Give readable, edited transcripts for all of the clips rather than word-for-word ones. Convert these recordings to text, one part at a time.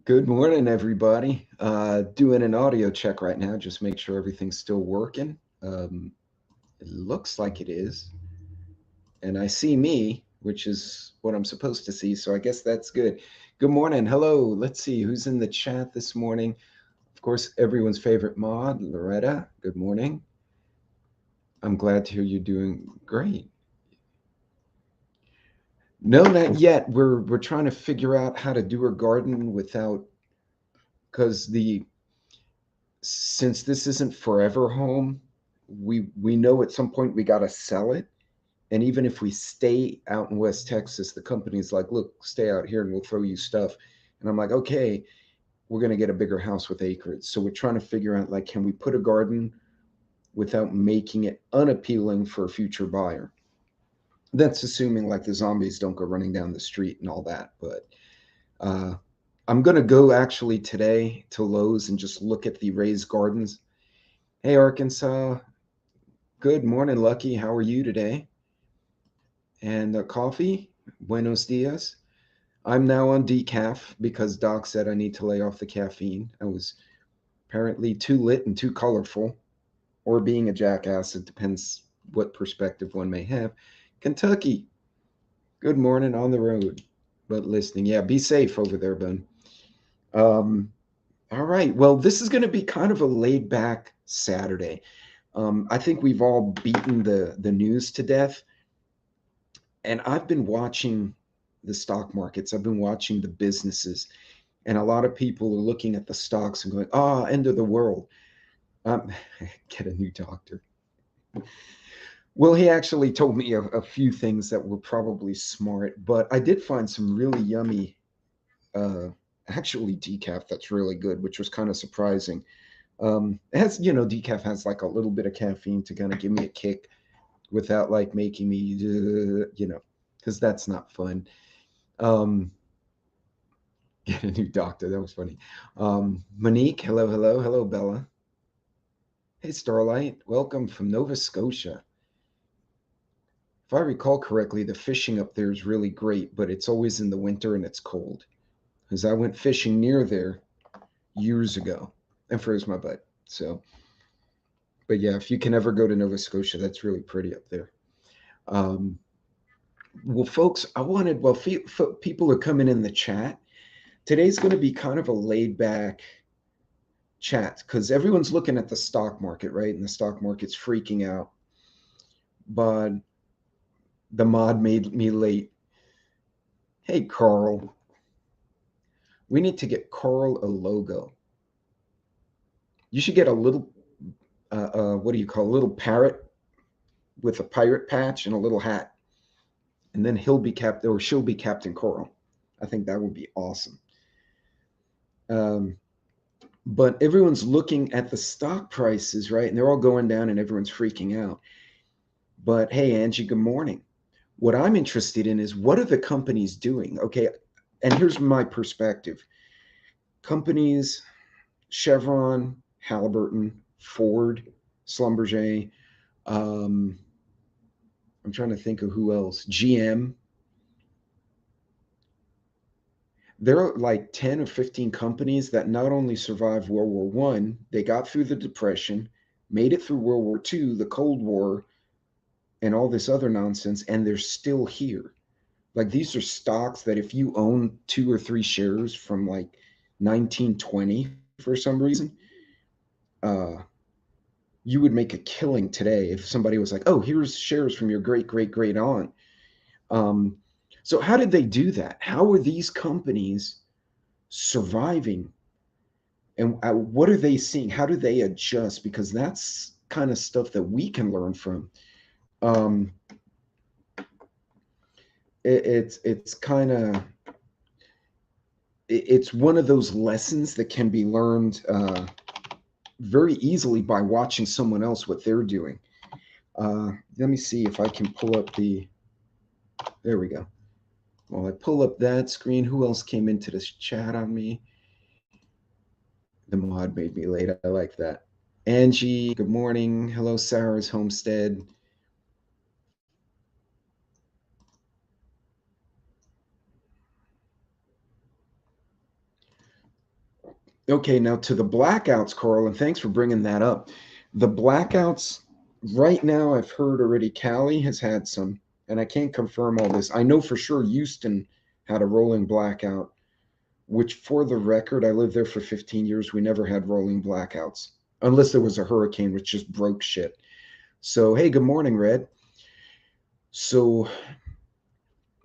Good morning, everybody. Doing an audio check right now, just make sure everything's still working. It looks like it is. And I see me, which is what I'm supposed to see, so I guess that's good. Good morning. Hello. Let's see who's in the chat this morning. Of course, everyone's favorite mod, Loretta. Good morning. I'm glad to hear you're doing great. No, not yet. We're trying to figure out how to do a garden without because the since this isn't forever home, we know at some point we got to sell it. And even if we stay out in West Texas, the company's like, look, stay out here and we'll throw you stuff. And I'm like, okay, we're going to get a bigger house with acreage. So we're trying to figure out, like, can we put a garden without making it unappealing for a future buyer? That's assuming like the zombies don't go running down the street and all that. But uh, I'm going to go actually today to Lowe's and just look at the raised gardens. Hey, Arkansas. Good morning, Lucky. How are you today? And coffee? Buenos dias. I'm now on decaf because Doc said I need to lay off the caffeine. I was apparently too lit and too colorful, or being a jackass. It depends what perspective one may have. Kentucky. Good morning on the road, but listening. Yeah, be safe over there, Ben. Um, all right. Well, this is going to be kind of a laid back Saturday. I think we've all beaten the news to death, and I've been watching the stock markets. I've been watching the businesses, and a lot of people are looking at the stocks and going, "Ah, end of the world." Um, get a new doctor. Well, he actually told me a few things that were probably smart, but I did find some really yummy, uh, actually decaf that's really good, which was kind of surprising. It has, decaf has like a little bit of caffeine to kind of give me a kick without like making me, because that's not fun. Um, get a new doctor. That was funny. Monique, hello, hello, hello, Bella. Hey, Starlight, welcome from Nova Scotia. If I recall correctly, the fishing up there is really great, but it's always in the winter and it's cold. Because I went fishing near there years ago and froze my butt. So, but yeah, if you can ever go to Nova Scotia, that's really pretty up there. Um, well, folks, people are coming in the chat. Today's going to be kind of a laid back chat because everyone's looking at the stock market, right? And the stock market's freaking out. But the mod made me late. Hey, Carl, we need to get Carl a logo. You should get a little, what do you call a little parrot with a pirate patch and a little hat. And then he'll be Captain, or she'll be Captain Coral. I think that would be awesome. But everyone's looking at the stock prices, right? And they're all going down and everyone's freaking out. But hey, Angie, good morning. What I'm interested in is what are the companies doing? Okay. And here's my perspective companies, Chevron, Halliburton, Ford, Schlumberger. Um, I'm trying to think of who else. GM. There are like 10 or 15 companies that not only survived World War One, they got through the Depression, made it through World War Two, the Cold War, and all this other nonsense, and they're still here. Like these are stocks that if you own two or three shares from like 1920 for some reason, uh, you would make a killing today if somebody was like, "Oh, here's shares from your great great great aunt." Um, so how did they do that? How are these companies surviving? And what are they seeing? How do they adjust? Because that's kind of stuff that we can learn from. Um, it's kind of it's one of those lessons that can be learned very easily by watching someone else what they're doing. Let me see if I can pull up the. There we go. Well, I pull up that screen. Who else came into this chat on me? The mod made me late. I like that. Angie, good morning. Hello, Sarah's Homestead. Okay, now to the blackouts, Carl, and thanks for bringing that up. The blackouts right now, I've heard already Cali has had some, and I can't confirm all this. I know for sure Houston had a rolling blackout, which for the record, I lived there for 15 years. We never had rolling blackouts unless there was a hurricane, which just broke shit. So, hey, good morning, Red. So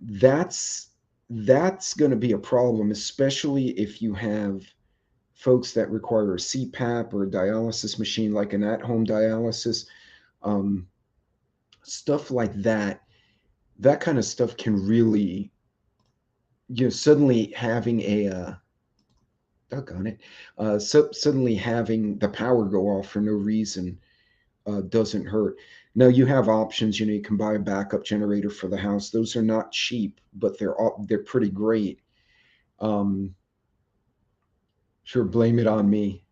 that's that's going to be a problem, especially if you have folks that require a CPAP or a dialysis machine, like an at-home dialysis, um, stuff like that. That kind of stuff can really, suddenly having doggone it, suddenly having the power go off for no reason doesn't hurt. Now you have options. You can buy a backup generator for the house. Those are not cheap, but they're pretty great. Um, sure, blame it on me.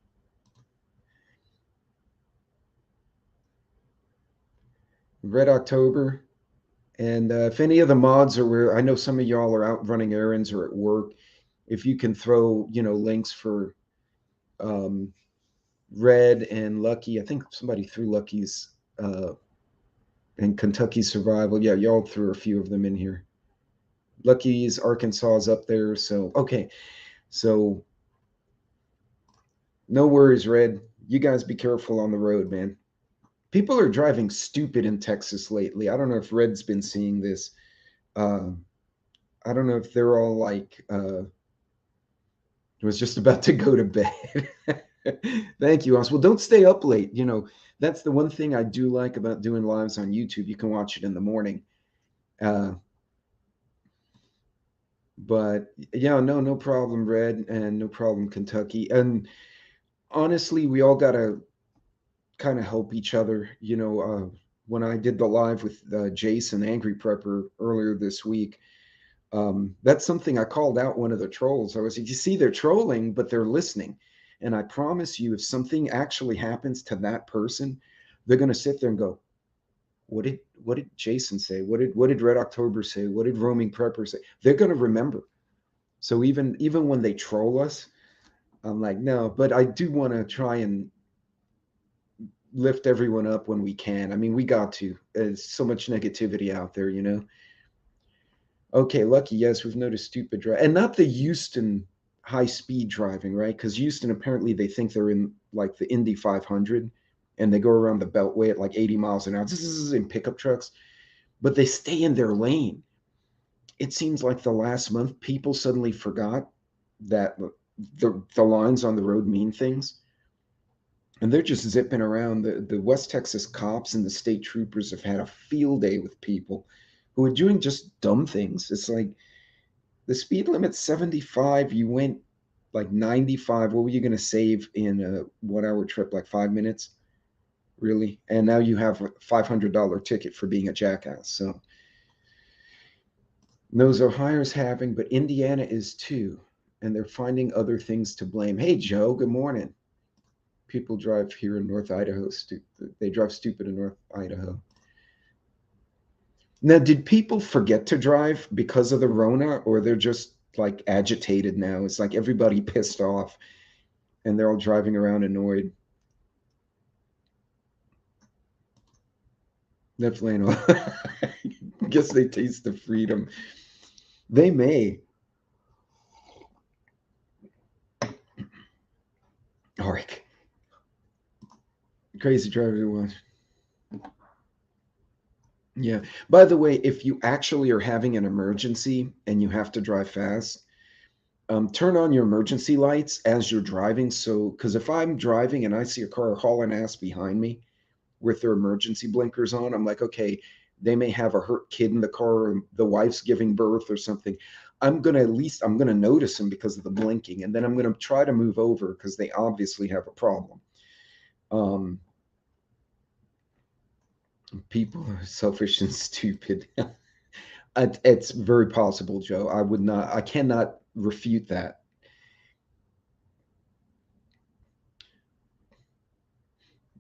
Red October. And if any of the mods are where, I know some of y'all are out running errands or at work, if you can throw, links for um, Red and Lucky. I think somebody threw Lucky's and Kentucky Survival. Yeah, y'all threw a few of them in here. Lucky's Arkansas is up there. So, okay. So, no worries, Red. You guys be careful on the road, man. People are driving stupid in Texas lately. I don't know if Red's been seeing this. Uh, I don't know if they're all like, was just about to go to bed. Thank you, Os. Well, don't stay up late. That's the one thing I do like about doing lives on YouTube. You can watch it in the morning. Uh, but yeah, no problem, Red, and no problem, Kentucky. And honestly, we all gotta kind of help each other. When I did the live with Jason, Angry Prepper, earlier this week, that's something I called out one of the trolls. I was like, you see, they're trolling, but they're listening. And I promise you, if something actually happens to that person, they're going to sit there and go, what did Jason say? What did Red October say? What did Roaming Prepper say? They're going to remember. So even when they troll us, I'm like, no, but I do want to try and lift everyone up when we can. I mean, we got to. There's so much negativity out there. Okay, Lucky, yes, we've noticed stupid drive, and not the Houston high speed driving, right? Because Houston, apparently they think they're in like the Indy 500, and they go around the Beltway at like 80 miles an hour. This is in pickup trucks, but they stay in their lane. It seems like the last month people suddenly forgot that the lines on the road mean things, and they're just zipping around. The West Texas cops and the state troopers have had a field day with people who are doing just dumb things. It's like, the speed limit's 75. You went like 95. What were you going to save in a 1 hour trip? Like 5 minutes? Really? And now you have a $500 ticket for being a jackass. So those Ohio's having, but Indiana is too. And they're finding other things to blame. Hey, Joe, good morning. People drive here in North Idaho. They drive stupid in North Idaho. Now, did people forget to drive because of the Rona, or they're just like agitated now? It's like everybody pissed off and they're all driving around annoyed. Definitely not. Guess they taste the freedom. They may. All right. Crazy driver one. Yeah. By the way, if you actually are having an emergency and you have to drive fast, turn on your emergency lights as you're driving. So, because if I'm driving and I see a car hauling ass behind me with their emergency blinkers on, I'm like, okay, they may have a hurt kid in the car, or the wife's giving birth or something. I'm gonna notice them because of the blinking, and then I'm gonna try to move over because they obviously have a problem. Um, People are selfish and stupid. It's very possible, Joe. I cannot refute that.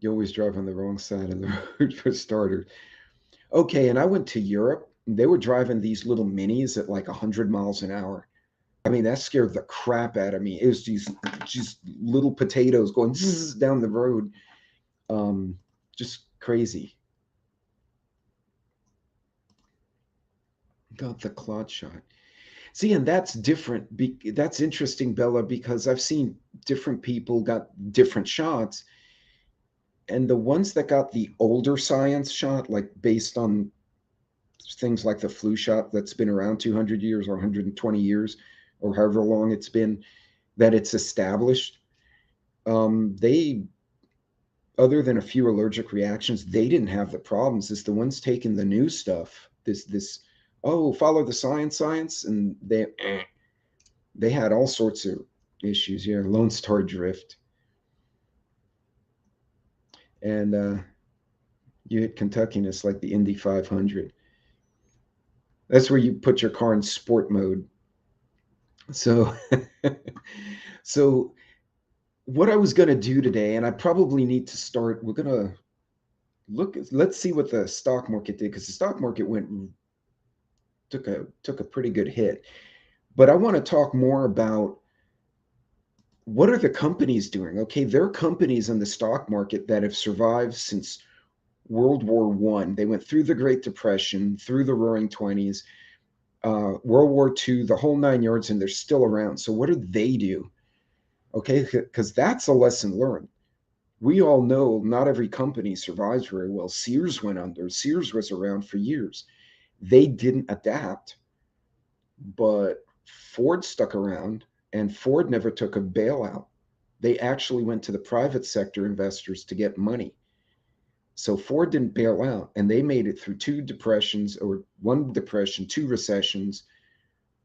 You always drive on the wrong side of the road for starters. Okay, and I went to Europe. They were driving these little minis at like 100 miles an hour. I mean, that scared the crap out of me. It was these just little potatoes going zzz down the road. Um, just crazy. Got the clot shot. See, and that's different. That's interesting, Bella, because I've seen different people got different shots, and the ones that got the older science shot, like based on things like the flu shot that's been around 200 years or 120 years or however long it's been that it's established, they, other than a few allergic reactions, they didn't have the problems. It's the ones taking the new stuff, oh, follow the science, and they had all sorts of issues. Yeah, Lone Star Drift, and you hit Kentucky, and it's like the Indy 500. That's where you put your car in sport mode. So, so what I was going to do today, and I probably need to start. We're going to let's see what the stock market did, because the stock market took a pretty good hit. But I want to talk more about what are the companies doing. Okay, there are companies in the stock market that have survived since World War One. They went through the Great Depression, through the Roaring Twenties, World War Two, the whole nine yards, and they're still around. So what do they do? Okay, because that's a lesson learned. We all know not every company survives very well. Sears went under. Sears was around for years. They didn't adapt, but Ford stuck around, and Ford never took a bailout. They actually went to the private sector investors to get money. So Ford didn't bail out, and they made it through two depressions, or one depression, two recessions,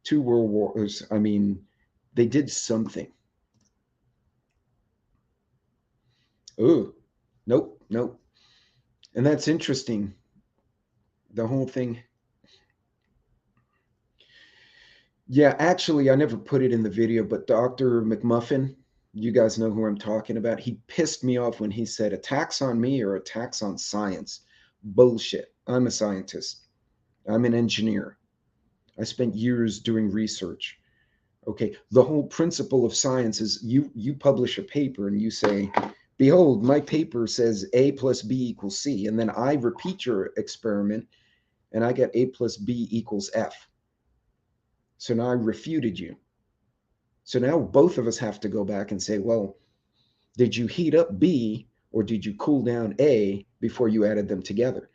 two world wars. I mean, they did something. Oh, nope, nope. And that's interesting. The whole thing. Yeah, actually, I never put it in the video, but Dr. McMuffin, you guys know who I'm talking about. He pissed me off when he said attacks on me or attacks on science. Bullshit. I'm a scientist. I'm an engineer. I spent years doing research. Okay, the whole principle of science is you publish a paper and you say, behold, my paper says A plus B equals C, and then I repeat your experiment and I get A plus B equals F. So now I refuted you. So now both of us have to go back and say, well, did you heat up B or did you cool down A before you added them together?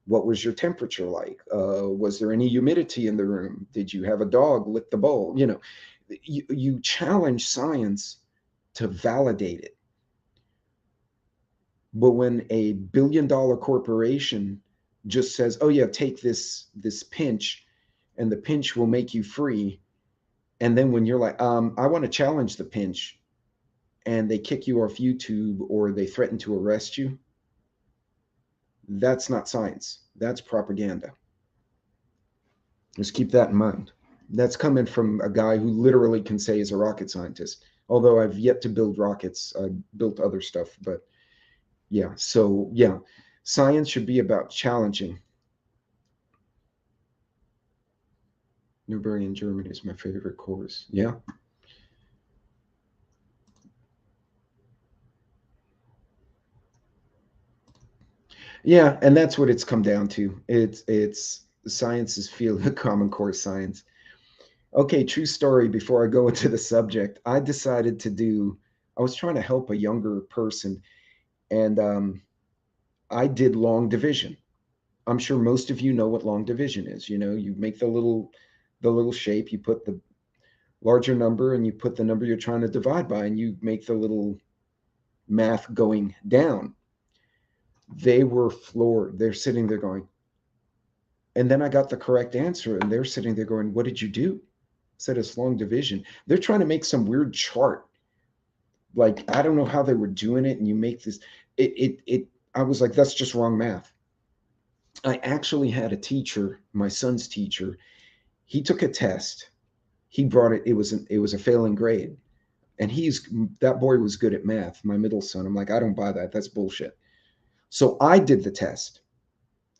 What was your temperature like? Was there any humidity in the room? Did you have a dog lick the bowl? You challenge science to validate it. But when a billion-dollar corporation just says, oh yeah, take this pinch and the pinch will make you free. And then when you're like, I want to challenge the pinch, and they kick you off YouTube or they threaten to arrest you, that's not science. That's propaganda. Just keep that in mind. That's coming from a guy who literally can say he's a rocket scientist. Although I've yet to build rockets, I built other stuff. But yeah, so yeah, science should be about challenging. Nuremberg in Germany is my favorite course. Yeah. Yeah, and that's what it's come down to. It's science is field common core science. Okay, true story. Before I go into the subject, I decided to do. I was trying to help a younger person, and I did long division. I'm sure most of you know what long division is. You make the little shape, you put the larger number, and you put the number you're trying to divide by, and you make the little math going down. They were floored. They're sitting there going, and then I got the correct answer, and they're sitting there going, "What did you do?" I said it's long division. They're trying to make some weird chart. Like I don't know how they were doing it, and you make this. It. I was like, that's just wrong math. I actually had a teacher, my son's teacher. He took a test. He brought it. It was a failing grade, and that boy was good at math. My middle son. I'm like, I don't buy that. That's bullshit. So I did the test.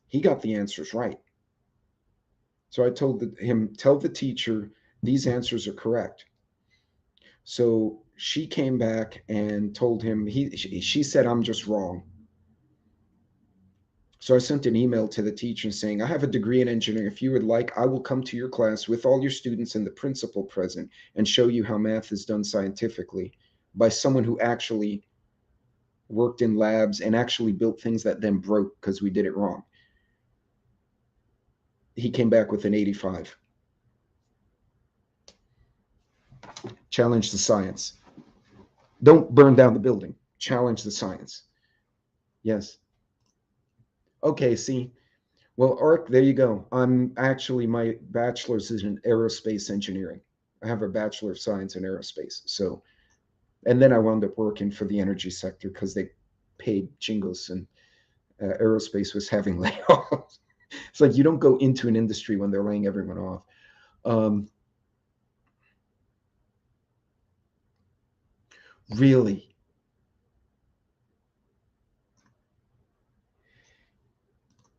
He got the answers right. So I told him, tell the teacher These answers are correct. So she came back and told him, she said, I'm just wrong. So I sent an email to the teacher saying, I have a degree in engineering. If you would like, I will come to your class with all your students and the principal present and show you how math is done scientifically by someone who actually worked in labs and actually built things that then broke because we did it wrong. He came back with an 85. Challenge the science. Don't burn down the building. Challenge the science. Yes. Okay, see. Well, Ark, there you go. I'm actually, my bachelor's is in aerospace engineering. I have a bachelor of science in aerospace. So, and then I wound up working for the energy sector because they paid jingles, and aerospace was having layoffs. It's like you don't go into an industry when they're laying everyone off. Um, really?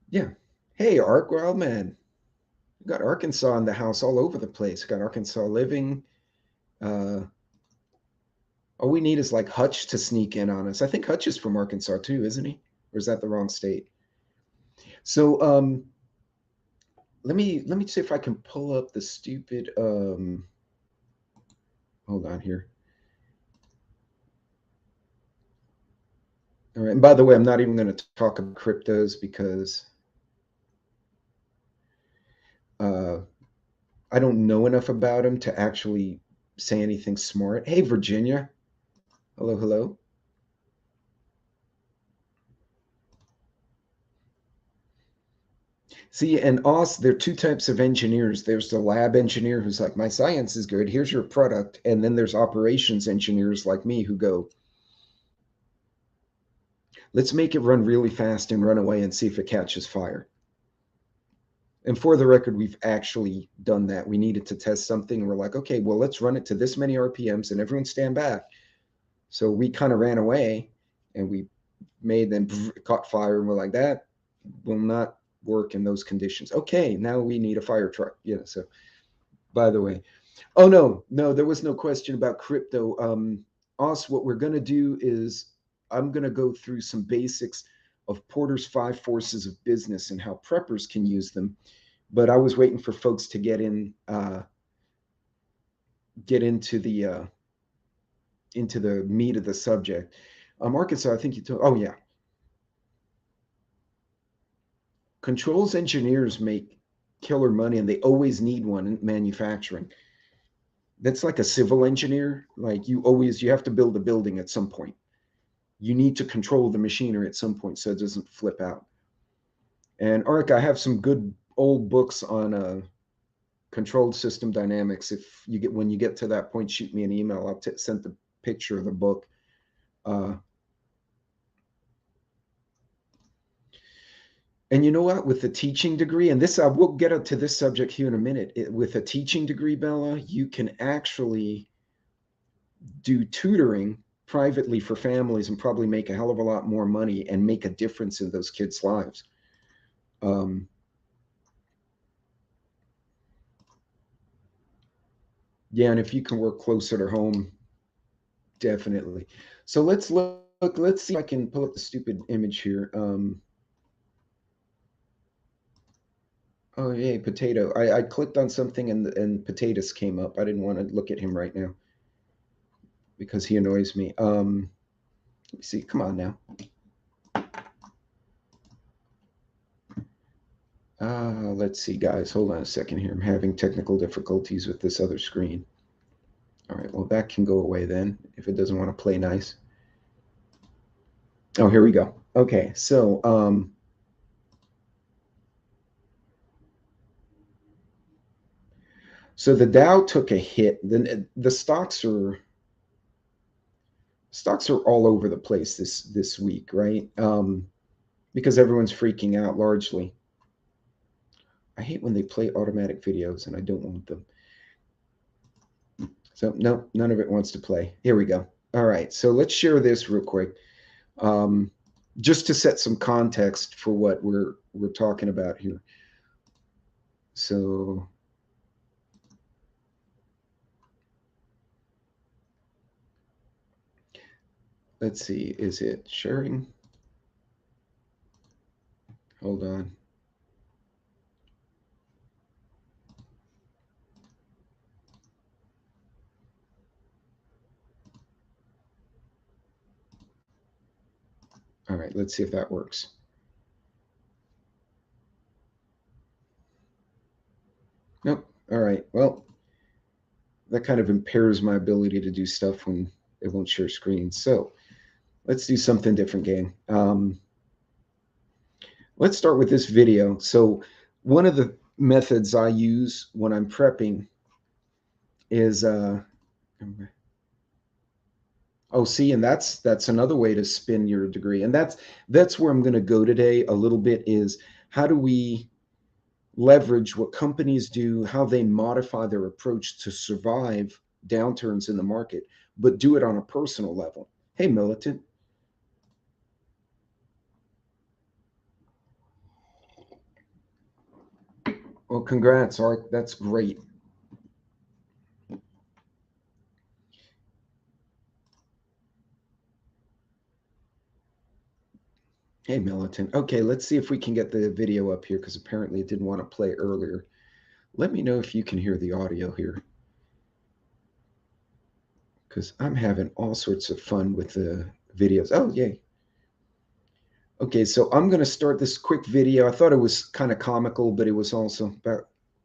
Yeah. Hey, Ark, well, man, we got Arkansas in the house all over the place. We got Arkansas living. Uh, all we need is like Hutch to sneak in on us. I think Hutch is from Arkansas too, isn't he? Or is that the wrong state? So let me see if I can pull up the stupid hold on here. All right. And by the way, I'm not even going to talk about cryptos because uh I don't know enough about them to actually say anything smart. Hey, Virginia. Hello, hello. See, and us, there are two types of engineers. There's the lab engineer who's like, my science is good. Here's your product. And then there's operations engineers like me who go, let's make it run really fast and run away and see if it catches fire. And for the record, we've actually done that. We needed to test something. And we're like, okay, well, let's run it to this many RPMs and everyone stand back. So we kind of ran away and we made them caught fire. And we're like, that will not work in those conditions. Okay, now we need a fire truck. So by the way, oh no, there was no question about crypto. Us, what we're going to do is I'm going to go through some basics of Porter's 5 forces of business and how preppers can use them. But I was waiting for folks to get into the meat of the subject. Arkansas, I think you told. Oh yeah, controls engineers make killer money, and they always need one in manufacturing. That's like a civil engineer. Like you have to build a building at some point. You need to control the machinery at some point so it doesn't flip out. And Ark, I have some good old books on controlled system dynamics. If you get when you get to that point, shoot me an email. I'll send the picture of the book. Uh, and you know what? With the teaching degree, and this we'll get to this subject here in a minute. With a teaching degree, Bella, you can actually do tutoring privately for families and probably make a hell of a lot more money and make a difference in those kids' lives. Um, yeah, and if you can work closer to home, definitely. So let's look. Let's see if I can pull up the stupid image here. Oh, yay, potato. I clicked on something and potatoes came up. I didn't want to look at him right now because he annoys me. Let me see. Come on now. Let's see, guys. Hold on a second here. I'm having technical difficulties with this other screen. All right, well, that can go away then if it doesn't want to play nice. Oh, here we go. Okay, so the Dow took a hit. The stocks are all over the place this week, right? Because everyone's freaking out largely. I hate when they play automatic videos, and I don't want them. So no, none of it wants to play. Here we go. All right, so let's share this real quick, um, just to set some context for what we're talking about here. So let's see, is it sharing? Hold on. All right, let's see if that works. Nope. All right. Well, that kind of impairs my ability to do stuff when it won't share screen. So let's do something different, gang. Let's start with this video. So one of the methods I use when I'm prepping is oh, see, and that's another way to spin your degree. And that's where I'm going to go today a little bit, is how do we leverage what companies do, how they modify their approach to survive downturns in the market, but do it on a personal level. Hey, Militant. Well, congrats, Art. That's great. Hey, Militant. Okay, let's see if we can get the video up here, because apparently it didn't want to play earlier. Let me know if you can hear the audio here, because I'm having all sorts of fun with the videos. Oh, yay. Okay, so I'm going to start this quick video. I thought it was kind of comical, but it was also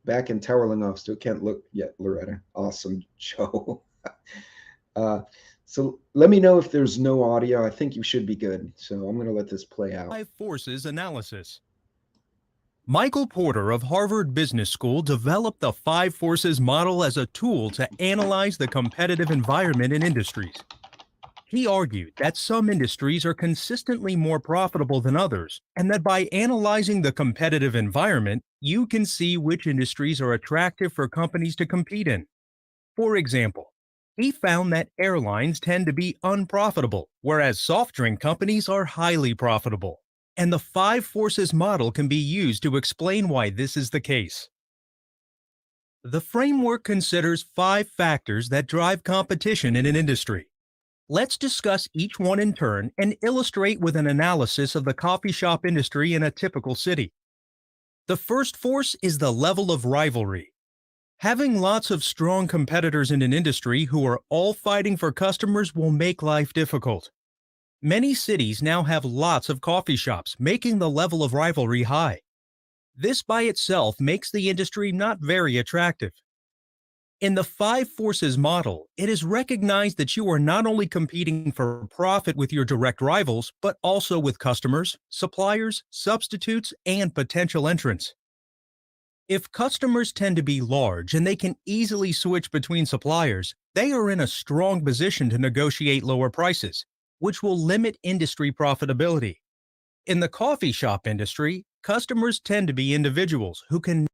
back in Towerling off. Still can't look yet, Loretta. Awesome show. So let me know if there's no audio. I think you should be good. So I'm going to let this play out. 5 forces analysis. Michael Porter of Harvard Business School developed the 5 forces model as a tool to analyze the competitive environment in industries. He argued that some industries are consistently more profitable than others, and that by analyzing the competitive environment, you can see which industries are attractive for companies to compete in. For example, he found that airlines tend to be unprofitable, whereas soft drink companies are highly profitable. And the 5 forces model can be used to explain why this is the case. The framework considers 5 factors that drive competition in an industry. Let's discuss each one in turn and illustrate with an analysis of the coffee shop industry in a typical city. The first force is the level of rivalry. Having lots of strong competitors in an industry who are all fighting for customers will make life difficult. Many cities now have lots of coffee shops, making the level of rivalry high. This by itself makes the industry not very attractive. In the 5 forces model, it is recognized that you are not only competing for profit with your direct rivals, but also with customers, suppliers, substitutes, and potential entrants. If customers tend to be large and they can easily switch between suppliers, they are in a strong position to negotiate lower prices, which will limit industry profitability. In the coffee shop industry, customers tend to be individuals who can.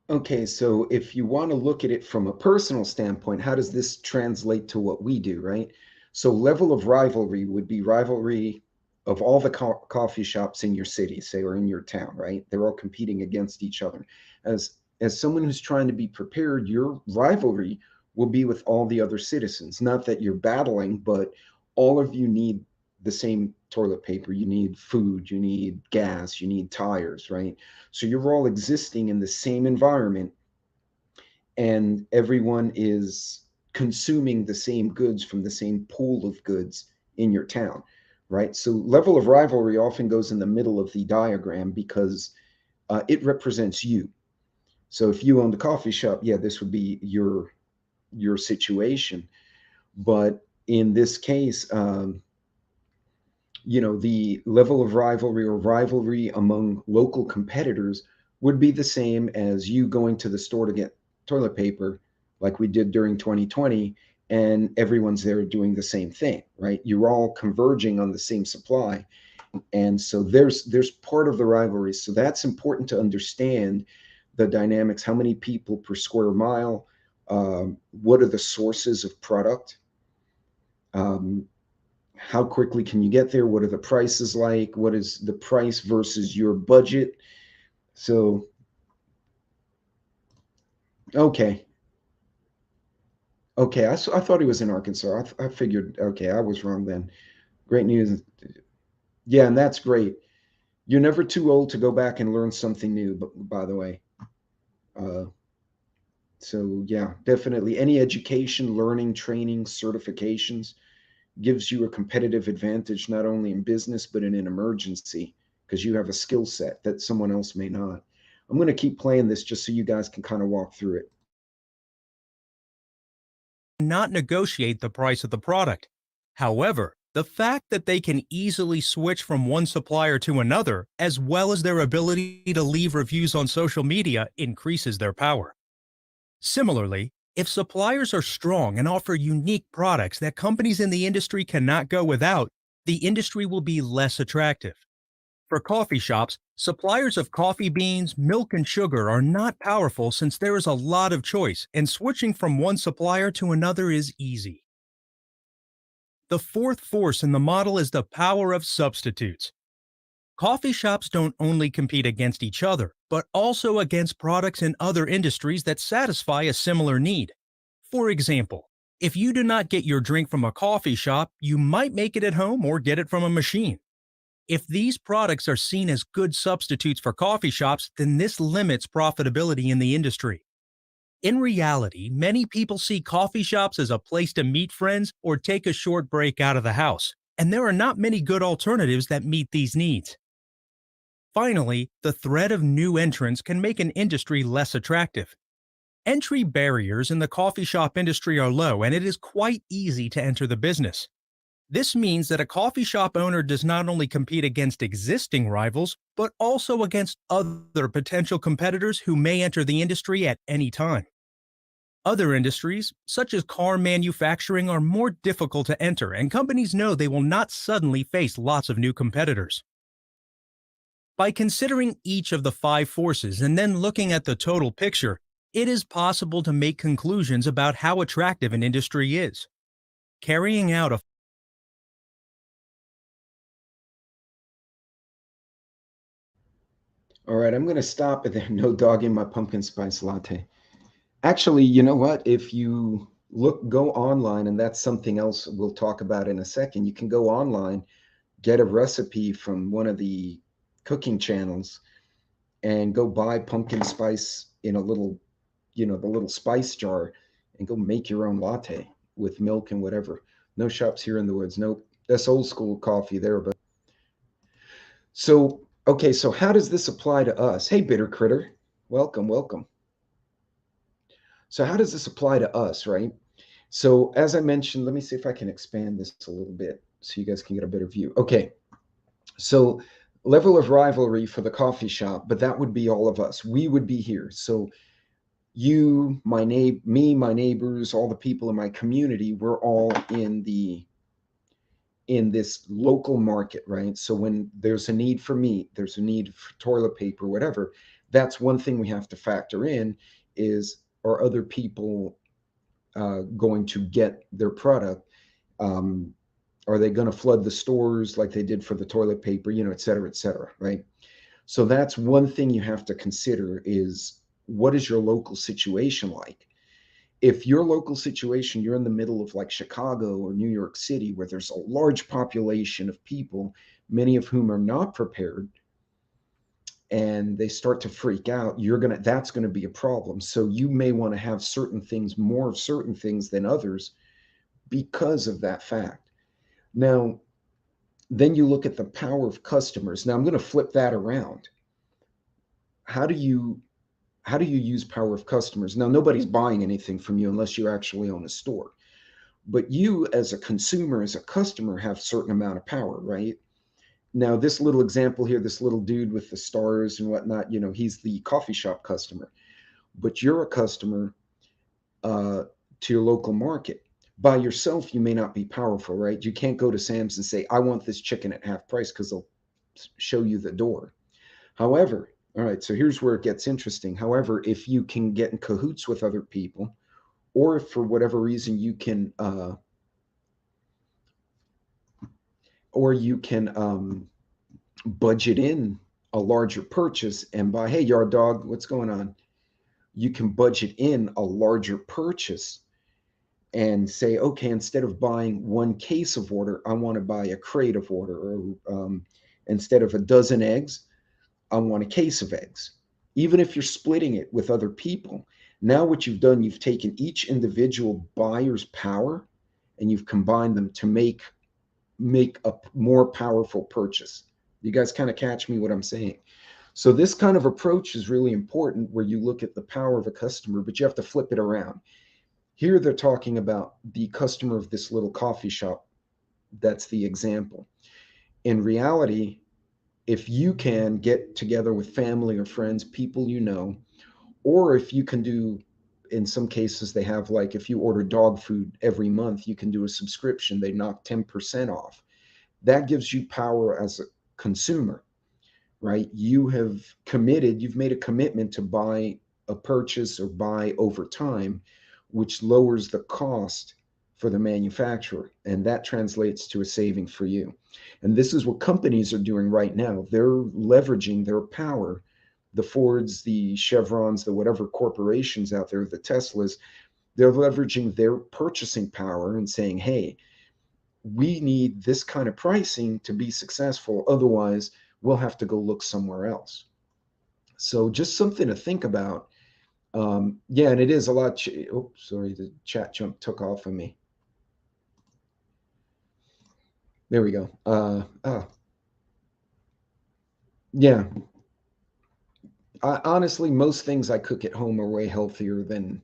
Okay, so if you want to look at it from a personal standpoint, how does this translate to what we do, right? So level of rivalry would be rivalry of all the coffee shops in your city, say, or in your town, right? They're all competing against each other. As someone who's trying to be prepared, your rivalry will be with all the other citizens. Not that you're battling, but all of you need the same toilet paper, you need food, you need gas, you need tires, right? So you're all existing in the same environment, and everyone is consuming the same goods from the same pool of goods in your town, right? So level of rivalry often goes in the middle of the diagram, because it represents you. So if you owned a coffee shop, yeah, this would be your situation. But in this case, the level of rivalry or rivalry among local competitors would be the same as you going to the store to get toilet paper, like we did during 2020, and everyone's there doing the same thing, right? You're all converging on the same supply. And so there's part of the rivalry. So that's important to understand the dynamics. How many people per square mile? What are the sources of product? Um, how quickly can you get there? What are the prices like? What is the price versus your budget? So, okay. Okay, I thought he was in Arkansas. I figured, okay, I was wrong then. Great news. Yeah, and that's great. You're never too old to go back and learn something new, by the way. Uh, so, yeah, definitely. Any education, learning, training, certifications gives you a competitive advantage, not only in business, but in an emergency, because you have a skill set that someone else may not. I'm going to keep playing this just so you guys can kind of walk through it. Not negotiate the price of the product. However, the fact that they can easily switch from one supplier to another, as well as their ability to leave reviews on social media, increases their power. Similarly, if suppliers are strong and offer unique products that companies in the industry cannot go without, the industry will be less attractive. For coffee shops, suppliers of coffee beans, milk, and sugar are not powerful since there is a lot of choice, and switching from one supplier to another is easy. The fourth force in the model is the power of substitutes. Coffee shops don't only compete against each other, but also against products in other industries that satisfy a similar need. For example, if you do not get your drink from a coffee shop, you might make it at home or get it from a machine. If these products are seen as good substitutes for coffee shops, then this limits profitability in the industry. In reality, many people see coffee shops as a place to meet friends or take a short break out of the house, and there are not many good alternatives that meet these needs. Finally, the threat of new entrants can make an industry less attractive. Entry barriers in the coffee shop industry are low, and it is quite easy to enter the business. This means that a coffee shop owner does not only compete against existing rivals, but also against other potential competitors who may enter the industry at any time. Other industries, such as car manufacturing, are more difficult to enter, and companies know they will not suddenly face lots of new competitors. By considering each of the five forces and then looking at the total picture, it is possible to make conclusions about how attractive an industry is. Carrying out a All right, I'm going to stop at there. No dog in my pumpkin spice latte. Actually, you know what? If you go online, and that's something else we'll talk about in a second, you can go online, get a recipe from one of the cooking channels, and go buy pumpkin spice in a little, the little spice jar, and go make your own latte with milk and whatever. No shops here in the woods. Nope. That's old school coffee there. But so, okay, so how does this apply to us? Hey, bitter critter. Welcome, welcome. So, how does this apply to us, right? So, as I mentioned, let me see if I can expand this a little bit so you guys can get a better view. Okay, so level of rivalry for the coffee shop, but that would be all of us. We would be here. So, you, me, my neighbors, all the people in my community, we're all in this local market, right? So when there's a need for meat, there's a need for toilet paper, whatever. That's one thing we have to factor in: is are other people going to get their product? Um, are they going to flood the stores like they did for the toilet paper, et cetera, right? So that's one thing you have to consider: is what is your local situation like? If your local situation, you're in the middle of like Chicago or New York City, where there's a large population of people, many of whom are not prepared, and they start to freak out, that's gonna be a problem. So you may want to have certain things, more of certain things than others, because of that fact. Now, then you look at the power of customers. Now I'm going to flip that around. How do you use power of customers? Now nobody's buying anything from you unless you actually own a store. But you, as a consumer, as a customer, have a certain amount of power, right? Now, this little example here, this little dude with the stars and whatnot, he's the coffee shop customer, but you're a customer uh, to your local market. By yourself, you may not be powerful, right? You can't go to Sam's and say, I want this chicken at half price, because they'll show you the door. However, all right, so here's where it gets interesting. However, if you can get in cahoots with other people, or if for whatever reason you can budget in a larger purchase and buy, hey, yard dog, what's going on? You can budget in a larger purchase and say, okay, instead of buying one case of water, I want to buy a crate of water, or instead of a dozen eggs, I want a case of eggs. Even if you're splitting it with other people, now what you've done, you've taken each individual buyer's power and you've combined them to make a more powerful purchase. You guys kind of catch me what I'm saying? So this kind of approach is really important, where you look at the power of a customer, but you have to flip it around. Here they're talking about the customer of this little coffee shop. That's the example. In reality, if you can get together with family or friends, people you know, or if you can do, in some cases, they have, like, if you order dog food every month, you can do a subscription, they knock 10% off. That gives you power as a consumer, right? You've made a commitment to buy a purchase or buy over time, which lowers the cost for the manufacturer. And that translates to a saving for you. And this is what companies are doing right now. They're leveraging their power. The Fords, the Chevrons, the whatever corporations out there, the Teslas, they're leveraging their purchasing power and saying, hey, we need this kind of pricing to be successful. Otherwise, we'll have to go look somewhere else. So just something to think about. Yeah, and it is a lot. Oh, sorry, the chat jump took off of me. There we go. Yeah. Honestly, most things I cook at home are way healthier than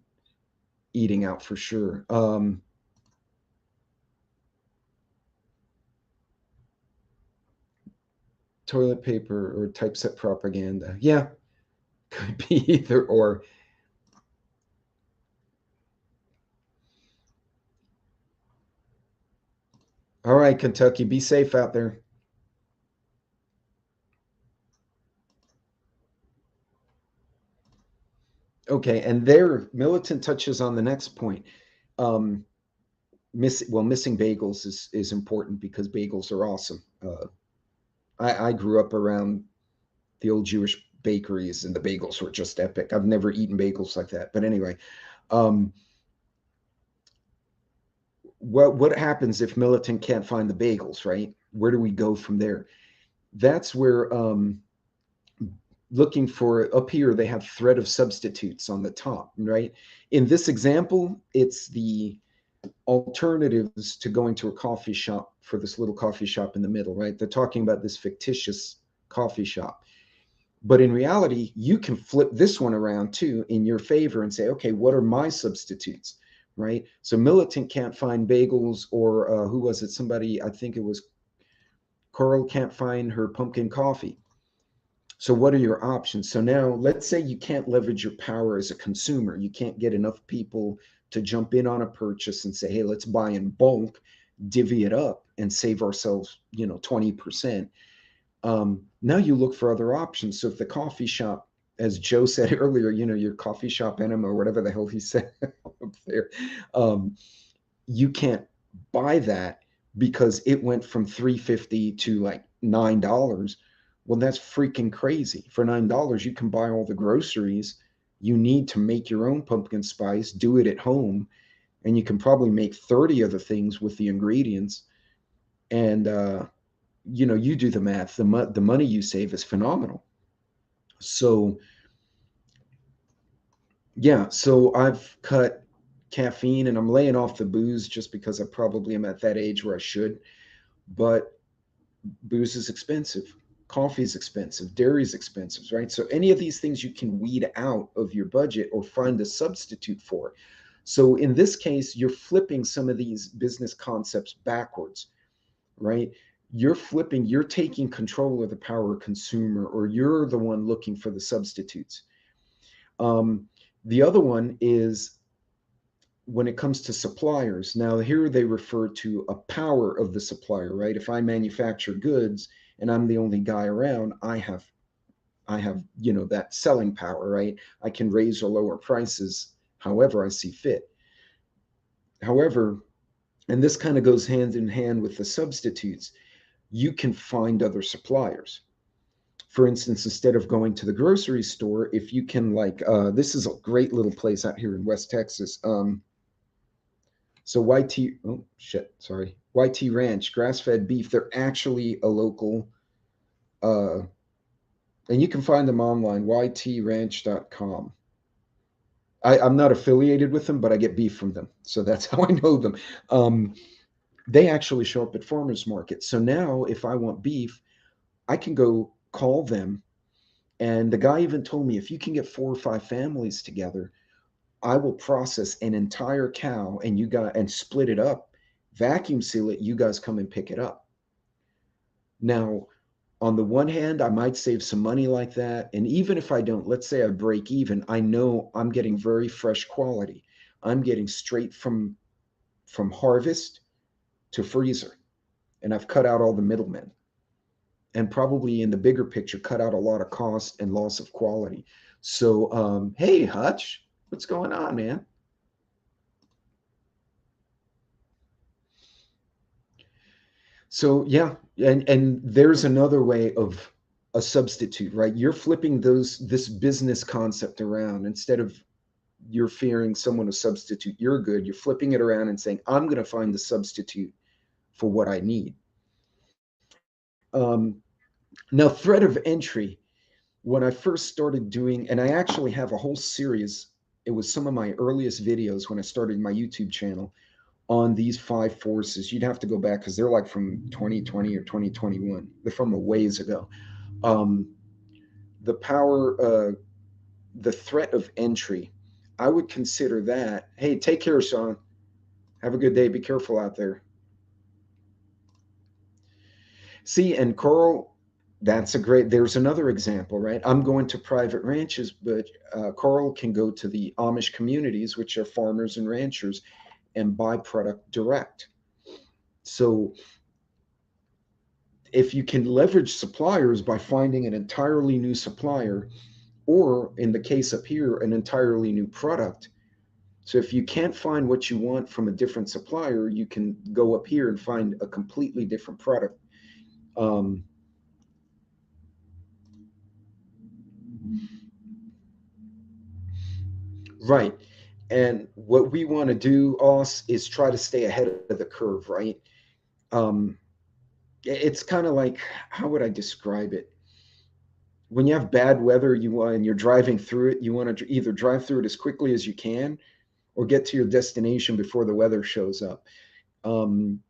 eating out, for sure. Toilet paper or typeset propaganda. Yeah, could be either or. All right, Kentucky, be safe out there. Okay, and there, Militant touches on the next point. Um, missing bagels is important because bagels are awesome. I grew up around the old Jewish bakeries, and the bagels were just epic. I've never eaten bagels like that, but anyway, um, what happens if Militant can't find the bagels? Right? Where do we go from there? That's where looking for, up here they have thread of substitutes on the top, right? In this example, it's the alternatives to going to a coffee shop, for this little coffee shop in the middle, right? They're talking about this fictitious coffee shop. But in reality, you can flip this one around too in your favor and say, okay, what are my substitutes, right? So Militant can't find bagels, or who was it? Somebody, I think it was Coral, can't find her pumpkin coffee. So what are your options? So now let's say you can't leverage your power as a consumer. You can't get enough people to jump in on a purchase and say, hey, let's buy in bulk, divvy it up and save ourselves, 20%. Now you look for other options. So if the coffee shop, as Joe said earlier, your coffee shop enema or whatever the hell he said up there, you can't buy that because it went from $3.50 to like $9. Well, that's freaking crazy. For $9, you can buy all the groceries you need to make your own pumpkin spice, do it at home, and you can probably make 30 other things with the ingredients. And you do the math. The money you save is phenomenal. So yeah, so I've cut caffeine and I'm laying off the booze just because I probably am at that age where I should. But booze is expensive, coffee is expensive, dairy is expensive, right? So any of these things you can weed out of your budget or find a substitute for. So in this case, you're flipping some of these business concepts backwards, right? You're taking control of the power consumer, or you're the one looking for the substitutes. The other one is when it comes to suppliers. Now, here they refer to a power of the supplier, right? If I manufacture goods and I'm the only guy around, I have that selling power, right? I can raise or lower prices however I see fit. However, and this kind of goes hand in hand with the substitutes, you can find other suppliers. For instance, instead of going to the grocery store, if you can, like, this is a great little place out here in West Texas. So YT, oh shit, sorry, YT Ranch, grass-fed beef. They're actually a local, uh, and you can find them online, ytranch.com. I'm not affiliated with them, but I get beef from them, so that's how I know them. Um, they actually show up at farmers market. So now, if I want beef, I can go call them. And the guy even told me if you can get 4 or 5 families together, I will process an entire cow and you got and split it up, vacuum seal it. You guys come and pick it up. Now, on the one hand, I might save some money like that. And even if I don't, let's say I break even, I know I'm getting very fresh quality. I'm getting straight from harvest to freezer. And I've cut out all the middlemen. And probably in the bigger picture, cut out a lot of cost and loss of quality. So, hey, Hutch, what's going on, man? So, yeah, and there's another way of a substitute, right? You're flipping this business concept around. Instead of you're fearing someone to substitute your good, you're flipping it around and saying, I'm going to find the substitute for what I need. Um, Now, threat of entry, when I first started doing, and I actually have a whole series, it was some of my earliest videos when I started my YouTube channel on these 5 forces. You'd have to go back because they're like from 2020 or 2021. They're from a ways ago. Um, the power, the threat of entry, I would consider that. Hey, take care, Sean. Have a good day. Be careful out there. See, and Carl, that's a great, there's another example, right? I'm going to private ranches, but Carl can go to the Amish communities, which are farmers and ranchers, and buy product direct. So if you can leverage suppliers by finding an entirely new supplier, or in the case up here, an entirely new product. So if you can't find what you want from a different supplier, you can go up here and find a completely different product. Um, right. And what we want to do, Os, is try to stay ahead of the curve, right? Um, it's kind of like, how would I describe it? When you have bad weather, you want and you're driving through it, you want to either drive through it as quickly as you can, or get to your destination before the weather shows up. Um,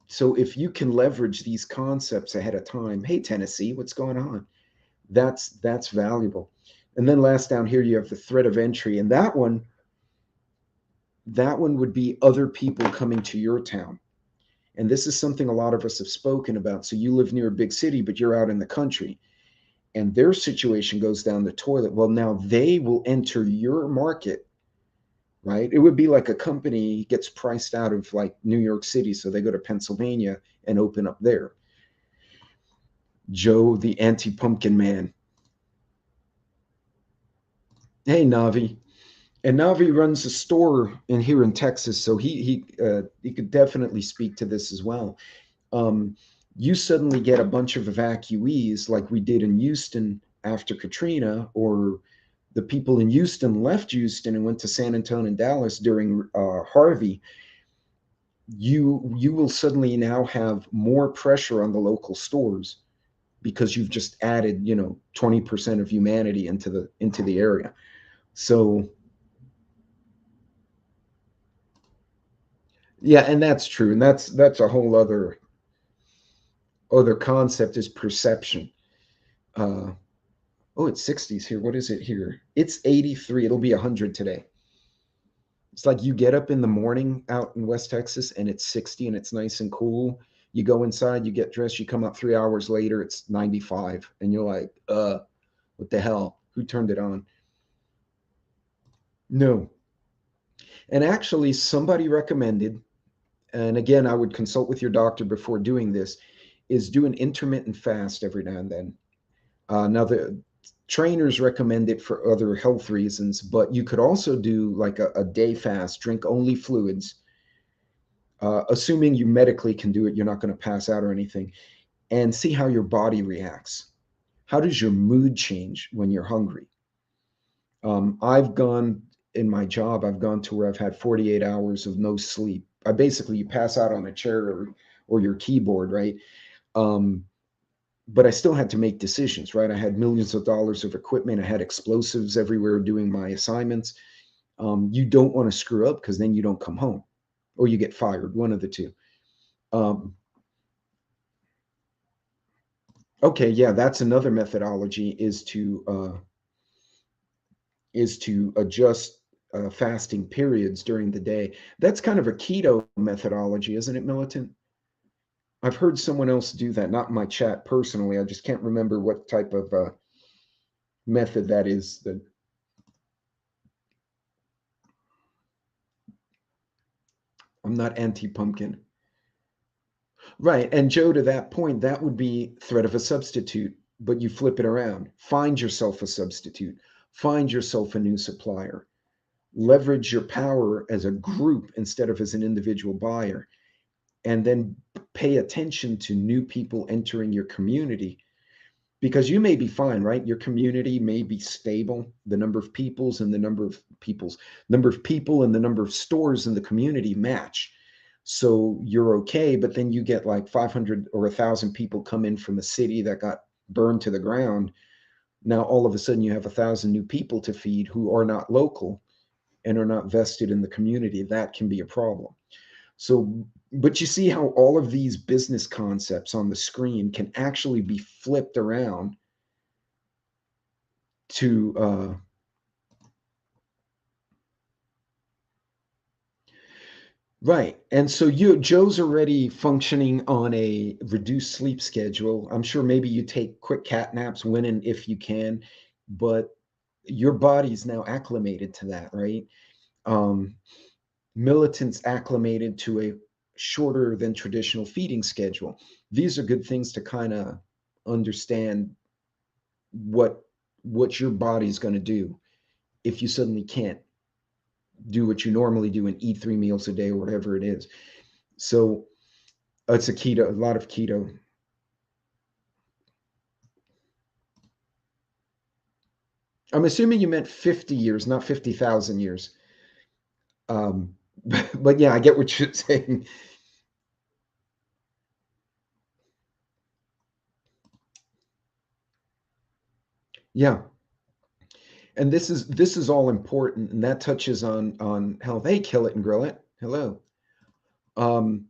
so if you can leverage these concepts ahead of time, hey Tennessee, what's going on? That's valuable. And then last down here, you have the threat of entry, and that one would be other people coming to your town. And this is something a lot of us have spoken about. So you live near a big city, but you're out in the country, and their situation goes down the toilet. Well, now they will enter your market, right? It would be like a company gets priced out of like New York City, so they go to Pennsylvania and open up there. Joe, the anti-pumpkin man. Hey, Navi. And Navi runs a store in here in Texas, so he could definitely speak to this as well. Um, you suddenly get a bunch of evacuees like we did in Houston after Katrina, or the people in Houston left Houston and went to San Antonio and Dallas during Harvey. You will suddenly now have more pressure on the local stores because you've just added 20% of humanity into the area. So yeah, and that's true, and that's a whole other concept is perception. uh oh, it's 60s here. What is it here? It's 83. It'll be 100 today. It's like you get up in the morning out in West Texas and it's 60 and it's nice and cool. You go inside, you get dressed, you come out 3 hours later, it's 95, and you're like, what the hell? Who turned it on? No. And actually, somebody recommended, and again, I would consult with your doctor before doing this, is do an intermittent fast every now and then. Now, the trainers recommend it for other health reasons, but you could also do like a day fast, drink only fluids, assuming you medically can do it, you're not going to pass out or anything, and see how your body reacts. How does your mood change when you're hungry? I've gone. in my job, I've gone to where I've had 48 hours of no sleep. I basically, you pass out on a chair or your keyboard, right? Um, but I still had to make decisions, right? I had millions of dollars of equipment. I had explosives everywhere doing my assignments. You don't want to screw up because then you don't come home or you get fired, one of the two. Um, okay, yeah, that's another methodology is to adjust fasting periods during the day. That's kind of a keto methodology, isn't it, Militant? I've heard someone else do that, not in my chat personally. I just can't remember what type of method that is. That I'm not anti-pumpkin. Right. And Joe, to that point, that would be threat of a substitute, but you flip it around. Find yourself a substitute. Find yourself a new supplier. Leverage your power as a group instead of as an individual buyer. And then pay attention to new people entering your community because you may be fine, right? Your community may be stable. The number of peoples and the number of people and the number of stores in the community match. So you're okay, but then you get like 500 or 1,000 people come in from a city that got burned to the ground. Now all of a sudden you have 1,000 new people to feed who are not local and are not vested in the community. That can be a problem. So, but you see how all of these business concepts on the screen can actually be flipped around to right. And so Joe's already functioning on a reduced sleep schedule. I'm sure maybe you take quick cat naps when and if you can, but your body's now acclimated to that, right? Um, Militants acclimated to a shorter than traditional feeding schedule. These are good things to kind of understand what your body's going to do if you suddenly can't do what you normally do and eat 3 meals a day or whatever it is. So it's a lot of keto. I'm assuming you meant 50 years, not 50,000 years. Um, but yeah, I get what you're saying. Yeah. And this is all important, and that touches on health. Hey, kill it and grill it. Hello. Um,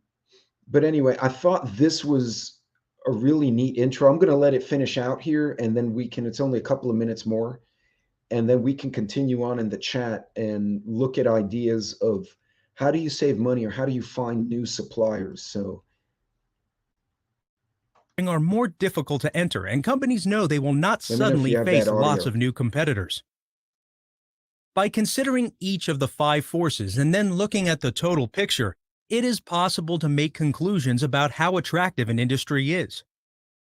but anyway, I thought this was a really neat intro. I'm going to let it finish out here, and then we can. It's only a couple of minutes more, and then we can continue on in the chat and look at ideas of how do you save money or how do you find new suppliers. So are more difficult to enter, and companies know they will not let me know if suddenly you have that face lots audio. of new competitors. By considering each of the 5 forces and then looking at the total picture, it is possible to make conclusions about how attractive an industry is.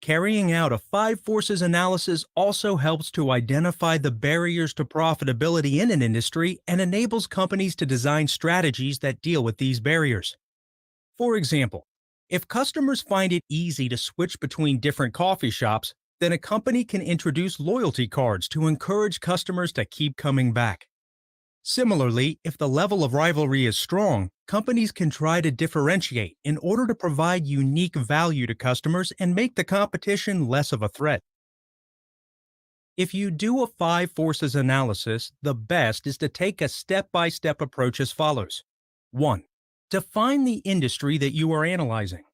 Carrying out a 5 forces analysis also helps to identify the barriers to profitability in an industry and enables companies to design strategies that deal with these barriers. For example, if customers find it easy to switch between different coffee shops, then a company can introduce loyalty cards to encourage customers to keep coming back. Similarly, if the level of rivalry is strong, companies can try to differentiate in order to provide unique value to customers and make the competition less of a threat. If you do a 5 forces analysis, the best is to take a step-by-step approach as follows. 1. Define the industry that you are analyzing.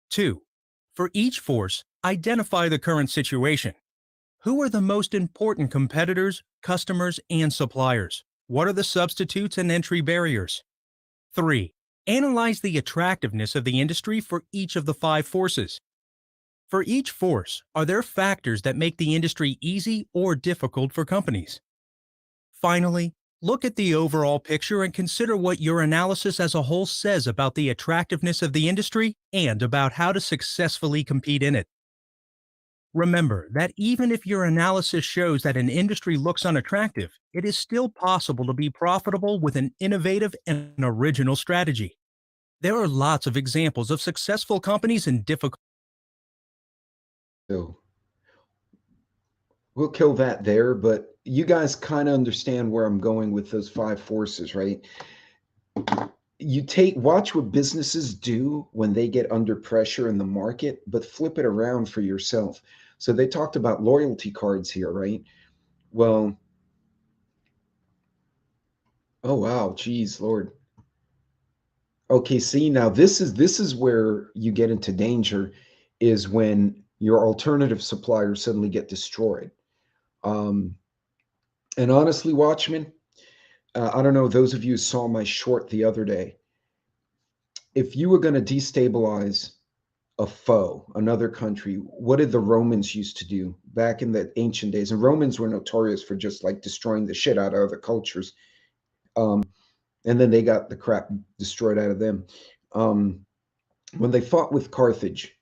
2. For each force, identify the current situation. Who are the most important competitors, customers, and suppliers? What are the substitutes and entry barriers? 3. Analyze the attractiveness of the industry for each of the 5 forces. For each force, are there factors that make the industry easy or difficult for companies? Finally, look at the overall picture and consider what your analysis as a whole says about the attractiveness of the industry and about how to successfully compete in it. Remember that even if your analysis shows that an industry looks unattractive, it is still possible to be profitable with an innovative and original strategy. There are lots of examples of successful companies in difficult. So we'll kill that there, but you guys kind of understand where I'm going with those five forces, right? Watch what businesses do when they get under pressure in the market, but flip it around for yourself. So they talked about loyalty cards here, right? Well, oh wow, geez, Lord. Okay, see, now this is where you get into danger, is when your alternative suppliers suddenly get destroyed. Um, and honestly, Watchmen, I don't know, those of you who saw my short the other day, if you were going to destabilize a foe, another country, what did the Romans used to do back in the ancient days? And Romans were notorious for just like destroying the shit out of other cultures. Um, and then they got the crap destroyed out of them. Um, when they fought with Carthage,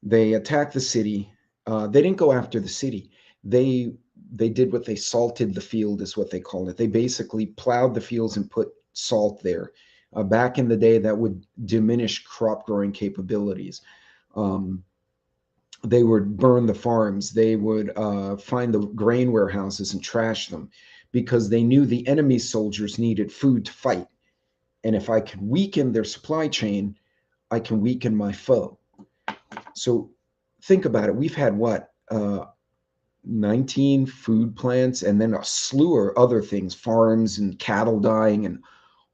they attacked the city. They didn't go after the city. They they did what they salted the field, is what they called it. They basically plowed the fields and put salt there. Back in the day, that would diminish crop growing capabilities. Um, they would burn the farms. They would find the grain warehouses and trash them, because they knew the enemy soldiers needed food to fight. And if I can weaken their supply chain, I can weaken my foe. So think about it. We've had what, 19 food plants, and then a slew of other things, farms and cattle dying and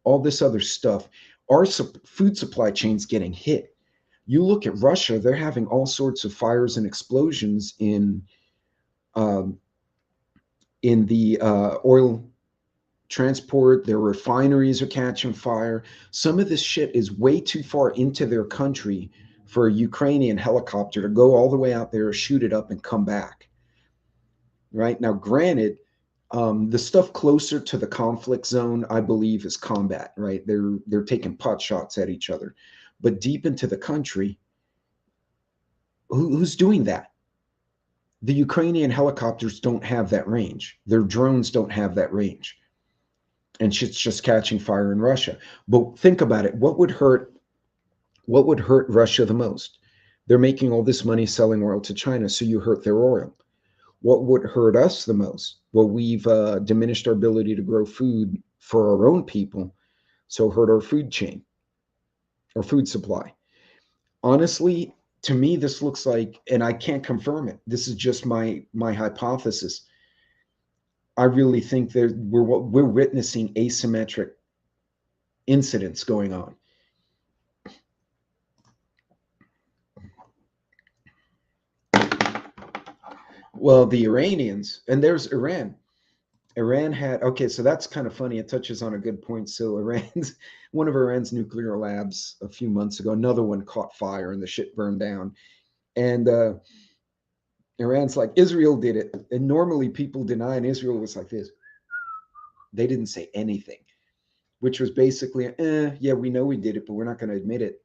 all this other stuff. Our food supply chain's getting hit. You look at Russia, they're having all sorts of fires and explosions um, in the oil transport. Their refineries are catching fire. Some of this shit is way too far into their country for a Ukrainian helicopter to go all the way out there, shoot it up, and come back. Right now, granted, the stuff closer to the conflict zone, I believe, is combat. Right, they're taking pot shots at each other, but deep into the country, who's doing that? The Ukrainian helicopters don't have that range. Their drones don't have that range, and shit's just catching fire in Russia. But think about it. What would hurt? What would hurt Russia the most? They're making all this money selling oil to China, so you hurt their oil. What would hurt us the most? Well, we've diminished our ability to grow food for our own people, so hurt our food chain, our food supply. Honestly, to me, this looks like, and I can't confirm it, this is just my hypothesis. I really think that we're witnessing asymmetric incidents going on. Well, the Iranians, and there's Iran. Iran had, okay, so that's kind of funny. It touches on a good point. So Iran's one of Iran's nuclear labs a few months ago, another one caught fire and the shit burned down. And Iran's like, Israel did it. And normally people deny, and Israel was like this. They didn't say anything, which was basically, yeah, we know we did it, but we're not going to admit it.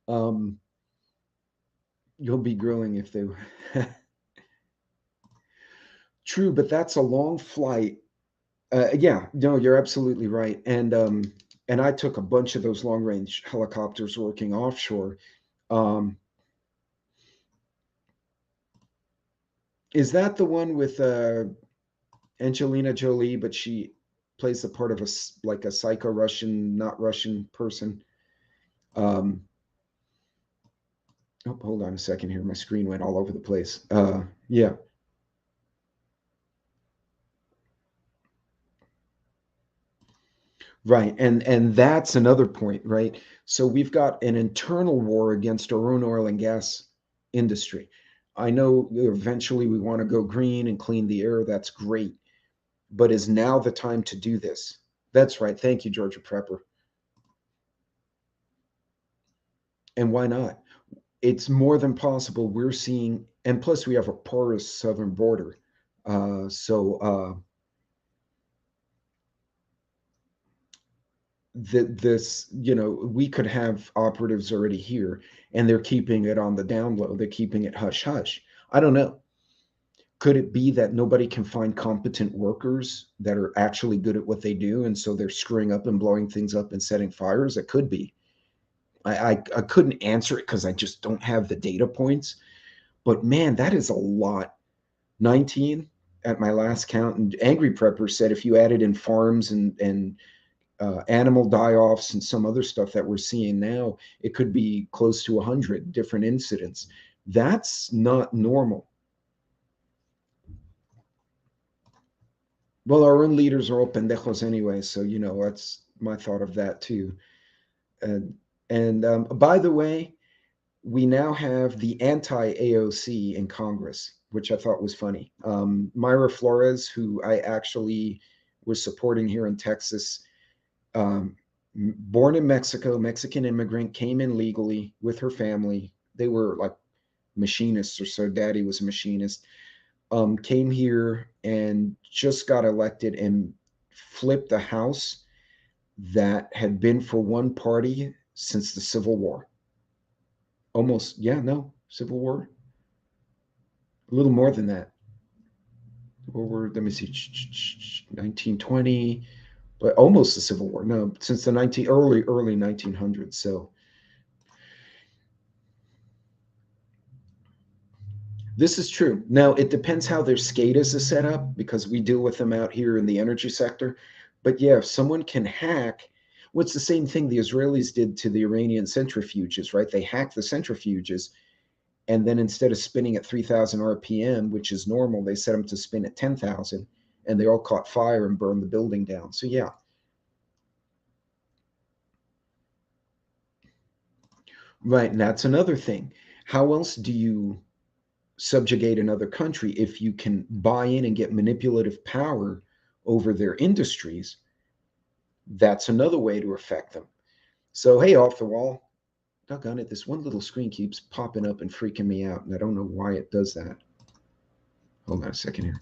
You'll be grilling if they True, but that's a long flight. Yeah, no, you're absolutely right. And I took a bunch of those long range helicopters working offshore. Um, is that the one with Angelina Jolie, but she plays the part of like a psycho Russian, not Russian person? Um, oh, hold on a second here. My screen went all over the place. Yeah. Right. And that's another point, right? So we've got an internal war against our own oil and gas industry. I know eventually we want to go green and clean the air. That's great. But is now the time to do this? That's right. Thank you, Georgia Prepper. And why not? It's more than possible. We're seeing, and plus we have a porous southern border. So this, we could have operatives already here, and they're keeping it on the down low. They're keeping it hush hush. I don't know. Could it be that nobody can find competent workers that are actually good at what they do, and so they're screwing up and blowing things up and setting fires? It could be. I couldn't answer it because I just don't have the data points. But man, that is a lot. 19. at my last count. And Angry Prepper said if you added in farms and animal die-offs and some other stuff that we're seeing now, it could be close to 100 different incidents. That's not normal. Well, our own leaders are all pendejos anyway, so that's my thought of that too. And by the way, we now have the anti-AOC in Congress, which I thought was funny. Myra Flores, who I actually was supporting here in Texas, born in Mexico, Mexican immigrant, came in legally with her family. They were like machinists or so. Daddy was a machinist. Came here and just got elected and flipped a House that had been for one party since the Civil War. Almost, yeah, no, Civil War. A little more than that. Let me see, 1920, but almost the Civil War. No, since the early 1900s. So this is true. Now it depends how their SCADAs is set up because we deal with them out here in the energy sector. But yeah, if someone can hack, what's the same thing the Israelis did to the Iranian centrifuges, right? They hacked the centrifuges, and then instead of spinning at 3,000 RPM, which is normal, they set them to spin at 10,000, and they all caught fire and burned the building down. So yeah. Right, and that's another thing. How else do you subjugate another country if you can buy in and get manipulative power over their industries? That's another way to affect them. So hey, off the wall, doggone it, this one little screen keeps popping up and freaking me out, and I don't know why it does that. Hold on a second here.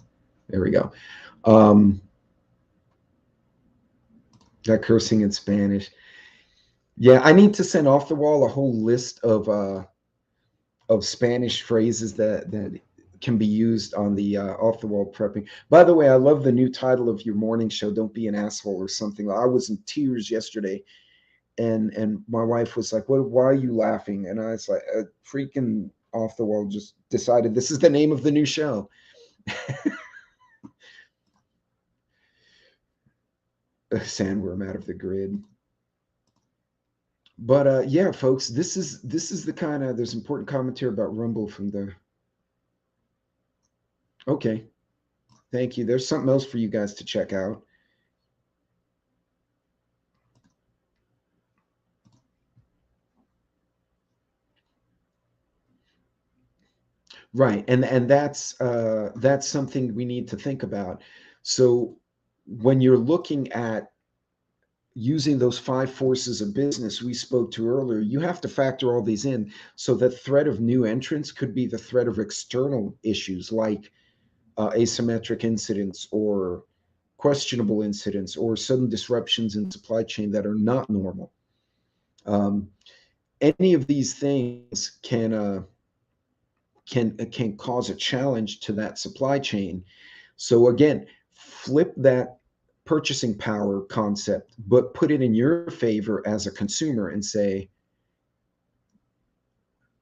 There we go. That cursing in Spanish. Yeah, I need to send off the wall a whole list of Spanish phrases that can be used on the off the wall prepping. By the way, I love the new title of your morning show, Don't Be an Asshole or something. I was in tears yesterday, and my wife was like, why are you laughing? And I was like, freaking off the wall just decided this is the name of the new show. Sandworm out of the grid. But yeah, folks, this is the kind of, there's important commentary about Rumble from the. Okay, thank you. There's something else for you guys to check out. Right, and that's something we need to think about. So when you're looking at using those 5 forces of business we spoke to earlier, you have to factor all these in. So the threat of new entrants could be the threat of external issues like asymmetric incidents or questionable incidents or sudden disruptions in supply chain that are not normal. Any of these things can cause a challenge to that supply chain. So again, flip that purchasing power concept, but put it in your favor as a consumer and say,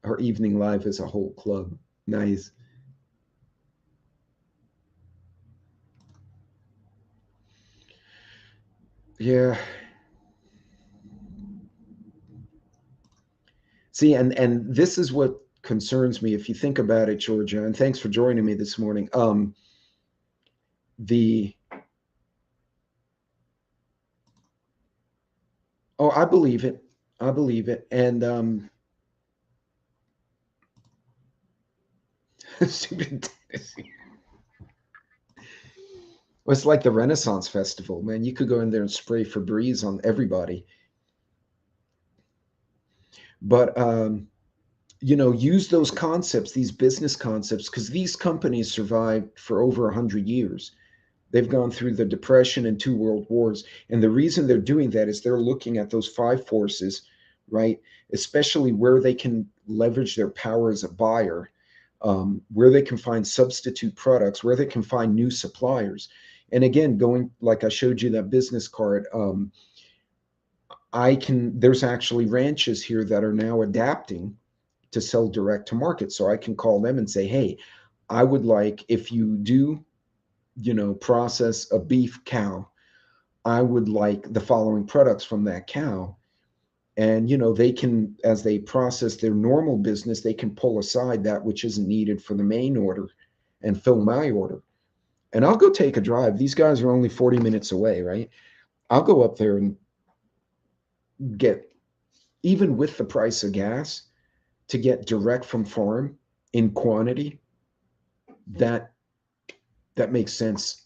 our evening live is a whole club. Nice. Yeah. See, and this is what concerns me if you think about it, Georgia, and thanks for joining me this morning. The Oh, I believe it. I believe it. And stupid Tennessee. Well, it's like the Renaissance Festival, man. You could go in there and spray Febreze on everybody. But use those concepts, these business concepts, because these companies survived for over 100 years. They've gone through the Depression and 2 world wars. And the reason they're doing that is they're looking at those 5 forces, right? Especially where they can leverage their power as a buyer, where they can find substitute products, where they can find new suppliers. And again, going like I showed you that business card, there's actually ranches here that are now adapting to sell direct to market. So I can call them and say, hey, I would like, if you do process a beef cow, I would like the following products from that cow. And, they can, as they process their normal business, they can pull aside that which isn't needed for the main order and fill my order. And I'll go take a drive. These guys are only 40 minutes away, right? I'll go up there and get, even with the price of gas, to get direct from farm in quantity, that that makes sense.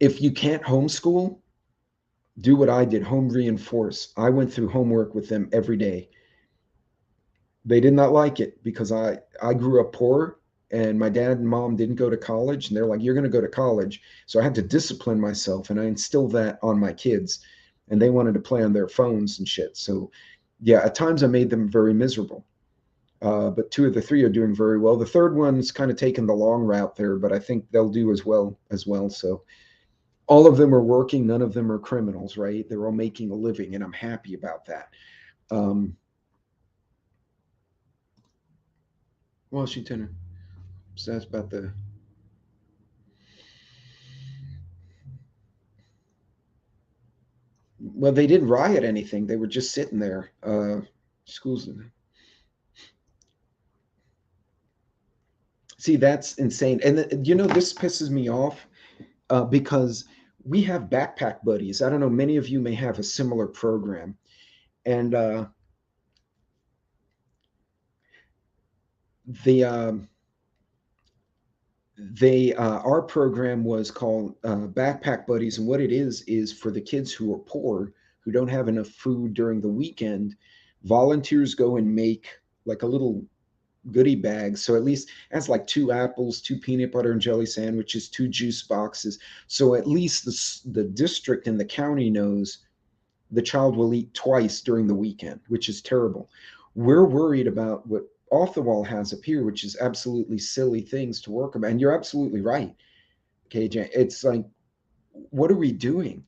If you can't homeschool, do what I did, home reinforce. I went through homework with them every day. They did not like it because I grew up poor, and my dad and mom didn't go to college, and they're like, you're going to go to college. So I had to discipline myself, and I instilled that on my kids, and they wanted to play on their phones and shit. So yeah, at times I made them very miserable. But two of the three are doing very well. The third one's kind of taking the long route there, but I think they'll do as well. So all of them are working. None of them are criminals, right? They're all making a living, and I'm happy about that. Um, Washington. So that's about the. Well, they didn't riot anything. They were just sitting there. Schools. See, that's insane. And this pisses me off because we have backpack buddies. I don't know. Many of you may have a similar program, and the they our program was called Backpack Buddies, and what it is for the kids who are poor, who don't have enough food during the weekend. Volunteers go and make like a little goodie bag. So at least it has like two apples, two peanut butter and jelly sandwiches, two juice boxes. So at least the district and the county knows the child will eat twice during the weekend, which is terrible. We're worried about what off the wall has up here, which is absolutely silly things to work about. And you're absolutely right, KJ. It's like, what are we doing?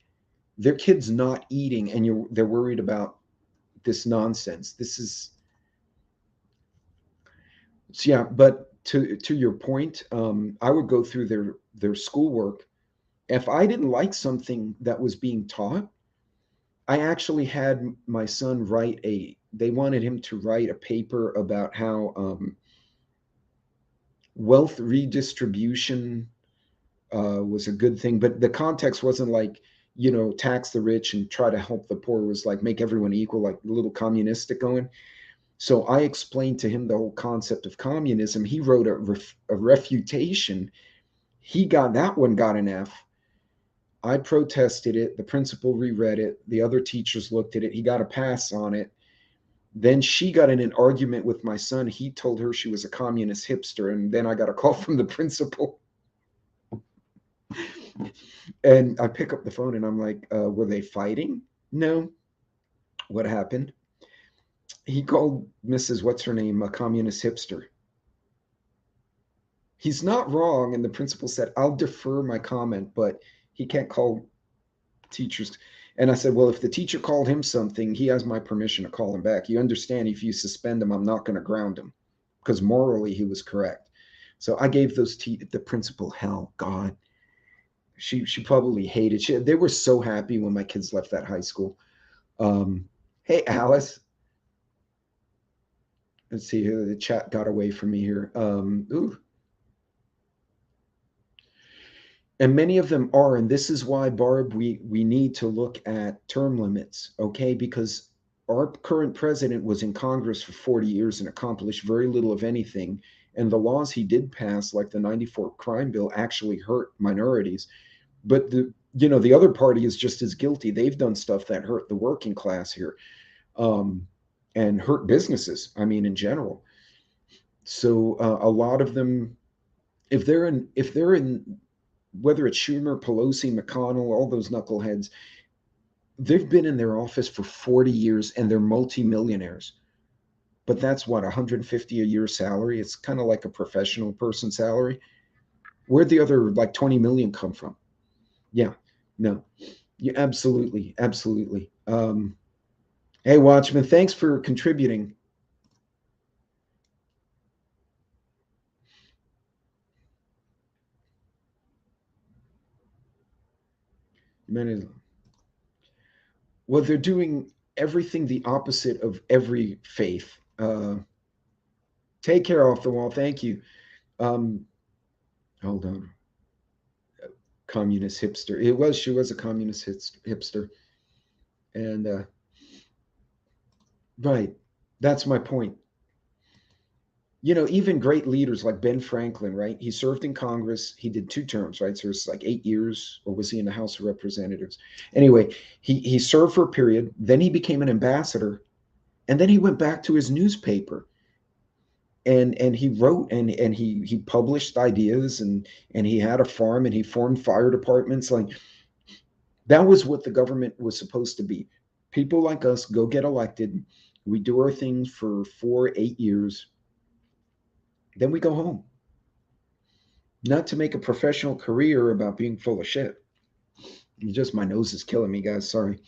Their kids not eating, and they're worried about this nonsense. This is So yeah, but to your point, I would go through their schoolwork. If I didn't like something that was being taught, I actually had my son write a. They wanted him to write a paper about how wealth redistribution was a good thing, but the context wasn't like tax the rich and try to help the poor. It was like make everyone equal, like a little communistic going. So I explained to him the whole concept of communism. He wrote a refutation. That one got an F. I protested it. The principal reread it. The other teachers looked at it. He got a pass on it. Then she got in an argument with my son. He told her she was a communist hipster. And then I got a call from the principal. And I pick up the phone and I'm like, were they fighting? No. What happened? He called Mrs. What's her name, a communist hipster. He's not wrong. And the principal said, I'll defer my comment, but he can't call teachers. And I said, well, if the teacher called him something, he has my permission to call him back. You understand, if you suspend him, I'm not going to ground him because morally he was correct. So I gave the principal hell. God, she probably hated. They were so happy when my kids left that high school. Hey, Alice. Let's see here. The chat got away from me here. Ooh. And many of them are, and this is why, Barb, we need to look at term limits, okay? Because our current president was in Congress for 40 years and accomplished very little of anything. And the laws he did pass, like the 94 crime bill, actually hurt minorities. But the other party is just as guilty. They've done stuff that hurt the working class here, and hurt businesses, I mean, in general. So a lot of them, if they're in whether it's Schumer, Pelosi, McConnell, all those knuckleheads, they've been in their office for 40 years and they're multimillionaires. But that's what, 150 a year salary? It's kind of like a professional person salary. Where'd the other like 20 million come from? Yeah, no. Yeah, absolutely. Absolutely. Hey, Watchman, thanks for contributing. Many, well, they're doing everything the opposite of every faith. Take care, off the wall. Thank you. Um, hold on. Communist hipster. She was a communist hipster. And right, that's my point. Even great leaders like Ben Franklin, right? He served in Congress. He did 2 terms, right? So it's like 8 years, or was he in the House of Representatives? Anyway, he served for a period. Then he became an ambassador, and then he went back to his newspaper, and he wrote, and he published ideas, and he had a farm, and he formed fire departments. Like, that was what the government was supposed to be. People like us go get elected. We do our things for 4, 8 years. Then we go home. Not to make a professional career about being full of shit. Just my nose is killing me, guys. Sorry.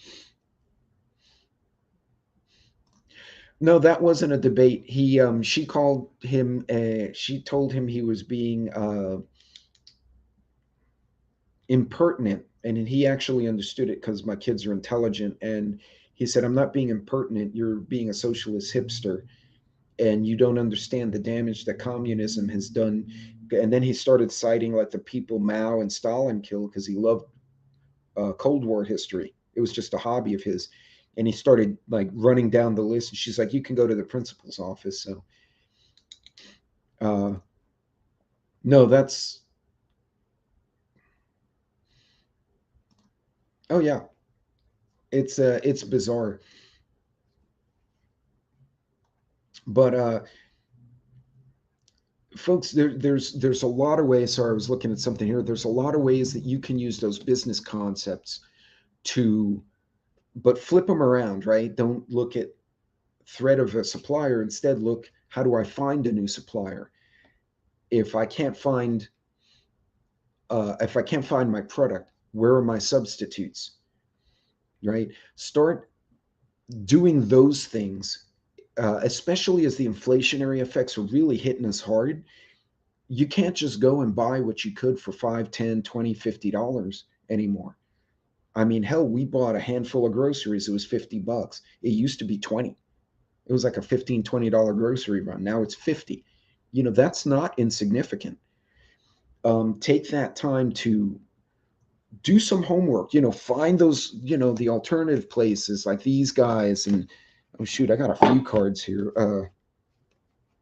No, that wasn't a debate. She called him. She told him he was being impertinent, and he actually understood it because my kids are intelligent. And he said, "I'm not being impertinent. You're being a socialist hipster, and you don't understand the damage that communism has done." And then he started citing like the people Mao and Stalin killed because he loved Cold War history. It was just a hobby of his. And he started like running down the list. And she's like, "You can go to the principal's office." So, uh, no, that's, oh yeah, it's bizarre. But folks, there's a lot of ways. Sorry, I was looking at something here. There's a lot of ways that you can use those business concepts to, but flip them around, right? Don't look at threat of a supplier. Instead, look, how do I find a new supplier? If I can't find if I can't find my product, where are my substitutes? Right? Start doing those things, especially as the inflationary effects are really hitting us hard. You can't just go and buy what you could for 5, 10, 20, $50 anymore. I mean, hell, we bought a handful of groceries. It was $50. It used to be 20. It was like a $15, $20 grocery run. Now it's 50. That's not insignificant. Take that time to do some homework, find those, the alternative places like these guys. And oh shoot, I got a few cards here.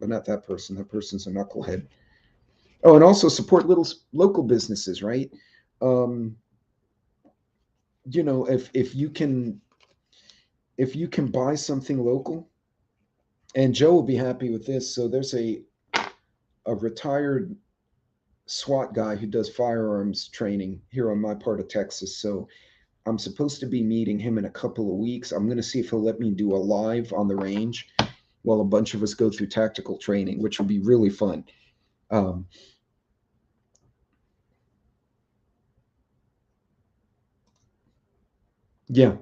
But not that person. That person's a knucklehead. Oh, and also support little local businesses, right? Um, if you can buy something local, and Joe will be happy with this. So there's a retired SWAT guy who does firearms training here on my part of Texas. So I'm supposed to be meeting him in a couple of weeks. I'm going to see if he'll let me do a live on the range while a bunch of us go through tactical training, which will be really fun. Um, yeah.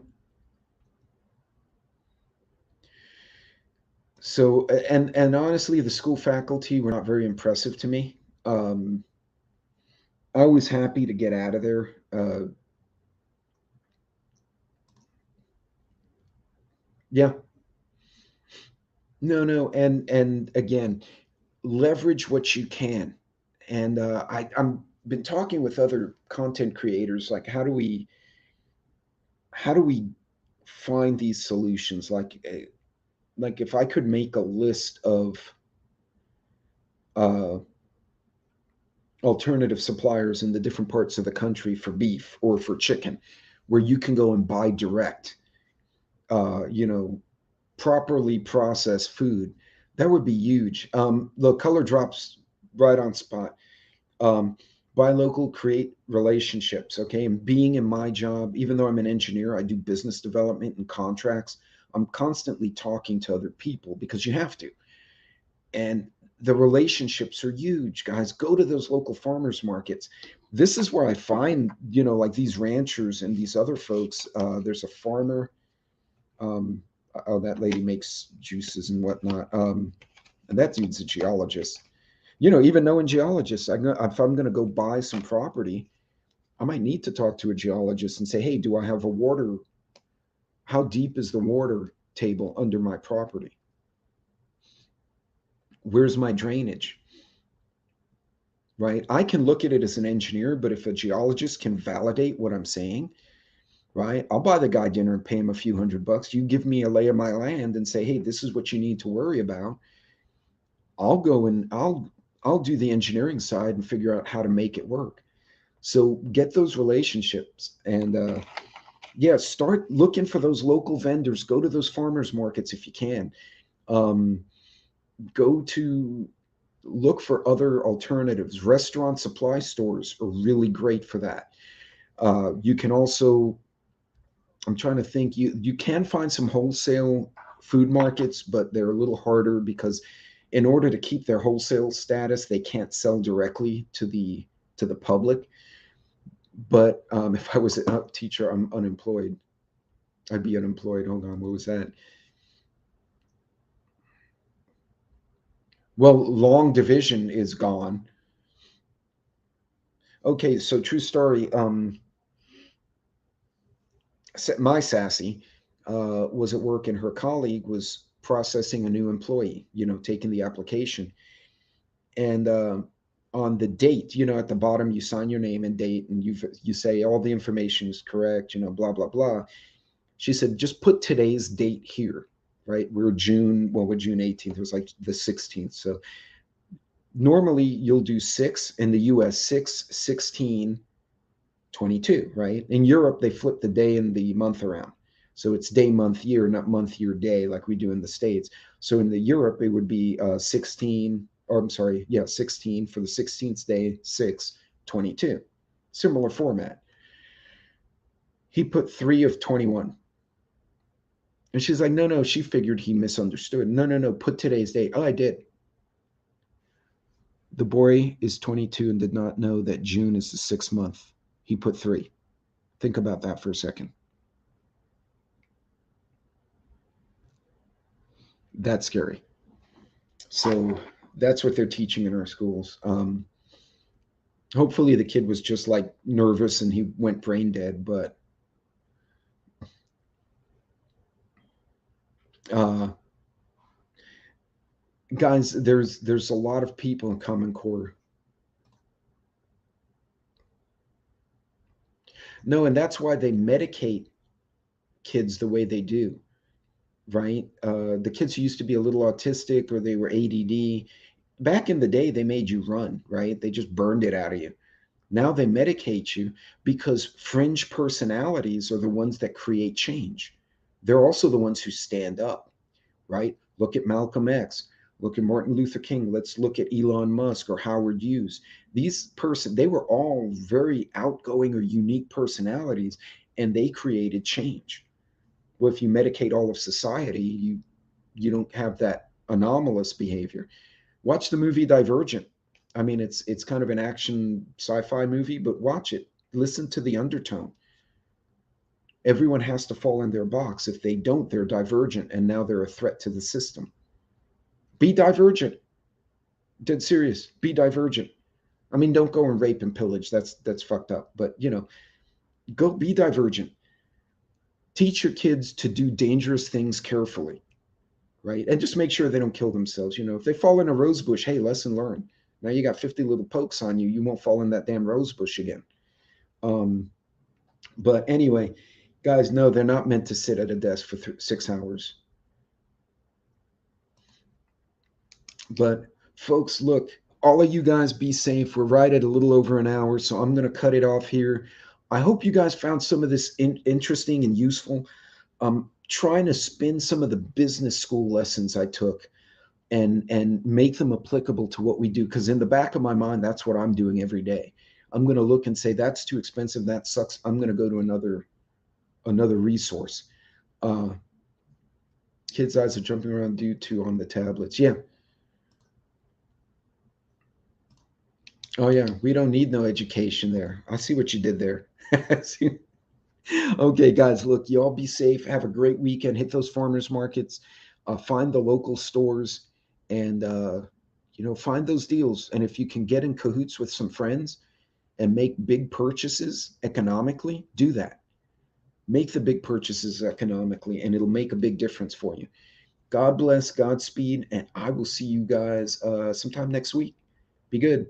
So, and honestly, the school faculty were not very impressive to me. I was happy to get out of there. Yeah, no, and again, leverage what you can. And I'm been talking with other content creators, like how do we find these solutions? Like if I could make a list of uh, alternative suppliers in the different parts of the country for beef or for chicken, where you can go and buy direct, uh, you know, properly processed food, that would be huge. The color drops right on spot. Um, buy local, create relationships. Okay. And being in my job, even though I'm an engineer, I do business development and contracts. I'm constantly talking to other people because you have to. And the relationships are huge, guys. Go to those local farmers markets. This is where I find, like these ranchers and these other folks. There's a farmer. Um, oh, that lady makes juices and whatnot. And that dude's a geologist. Even knowing geologists, if I'm going to go buy some property, I might need to talk to a geologist and say, hey, do I have a water? How deep is the water table under my property? Where's my drainage? Right? I can look at it as an engineer, but if a geologist can validate what I'm saying, right? I'll buy the guy dinner and pay him a few $100. You give me a lay of my land and say, hey, this is what you need to worry about. I'll go and I'll do the engineering side and figure out how to make it work. So get those relationships and yeah, start looking for those local vendors. Go to those farmers markets if you can. Um, go to look for other alternatives. Restaurant supply stores are really great for that. You can also, I'm trying to think, you can find some wholesale food markets, but they're a little harder because in order to keep their wholesale status, they can't sell directly to the public. But if I was a teacher, I'm unemployed. I'd be unemployed. Hold on, what was that? Well, long division is gone. Okay, so true story. My sassy was at work, and her colleague was processing a new employee. Taking the application, and on the date, at the bottom, you sign your name and date, and you say all the information is correct. Blah blah blah. She said, just put today's date here, right? We're June 18th. It was like the 16th. So normally you'll do 6 in the US, 6, 16, 22, right? In Europe, they flip the day and the month around. So it's day, month, year, not month, year, day, like we do in the States. So in the Europe, it would be 16, or I'm sorry, yeah, 16 for the 16th day, 6, 22. Similar format. He put 3 of 21. And she's like, no, no, she figured he misunderstood. No, no, no, put today's date. Oh, I did. The boy is 22 and did not know that June is the 6th month. He put 3. Think about that for a second. That's scary. So that's what they're teaching in our schools. Hopefully the kid was just like nervous and he went brain dead, but uh, guys, there's a lot of people in Common Core. No, and that's why they medicate kids the way they do, right? The kids who used to be a little autistic or they were ADD, back in the day, they made you run, right? They just burned it out of you. Now they medicate you because fringe personalities are the ones that create change. They're also the ones who stand up, right? Look at Malcolm X. Look at Martin Luther King. Let's look at Elon Musk or Howard Hughes. They were all very outgoing or unique personalities, and they created change. Well, if you medicate all of society, you don't have that anomalous behavior. Watch the movie Divergent. I mean, it's kind of an action sci-fi movie, but watch it. Listen to the undertone. Everyone has to fall in their box. If they don't, they're divergent, and now they're a threat to the system. Be divergent. Dead serious. Be divergent. I mean, don't go and rape and pillage. That's fucked up. But go be divergent. Teach your kids to do dangerous things carefully, right? And just make sure they don't kill themselves. If they fall in a rose bush, hey, lesson learned. Now you got 50 little pokes on you. You won't fall in that damn rose bush again. But anyway, guys, no, they're not meant to sit at a desk for 6 hours. But folks, look, all of you guys be safe. We're right at a little over an hour, so I'm going to cut it off here. I hope you guys found some of this interesting and useful. I'm trying to spin some of the business school lessons I took and make them applicable to what we do, because in the back of my mind, that's what I'm doing every day. I'm going to look and say, that's too expensive, that sucks, I'm going to go to another resource. Kids' eyes are jumping around due to on the tablets. Yeah. Oh yeah, we don't need no education there. I see what you did there. Okay, guys, look, you all be safe. Have a great weekend. Hit those farmers markets. Find the local stores, and find those deals. And if you can get in cahoots with some friends and make big purchases economically, do that. Make the big purchases economically, and it'll make a big difference for you. God bless, Godspeed, and I will see you guys sometime next week. Be good.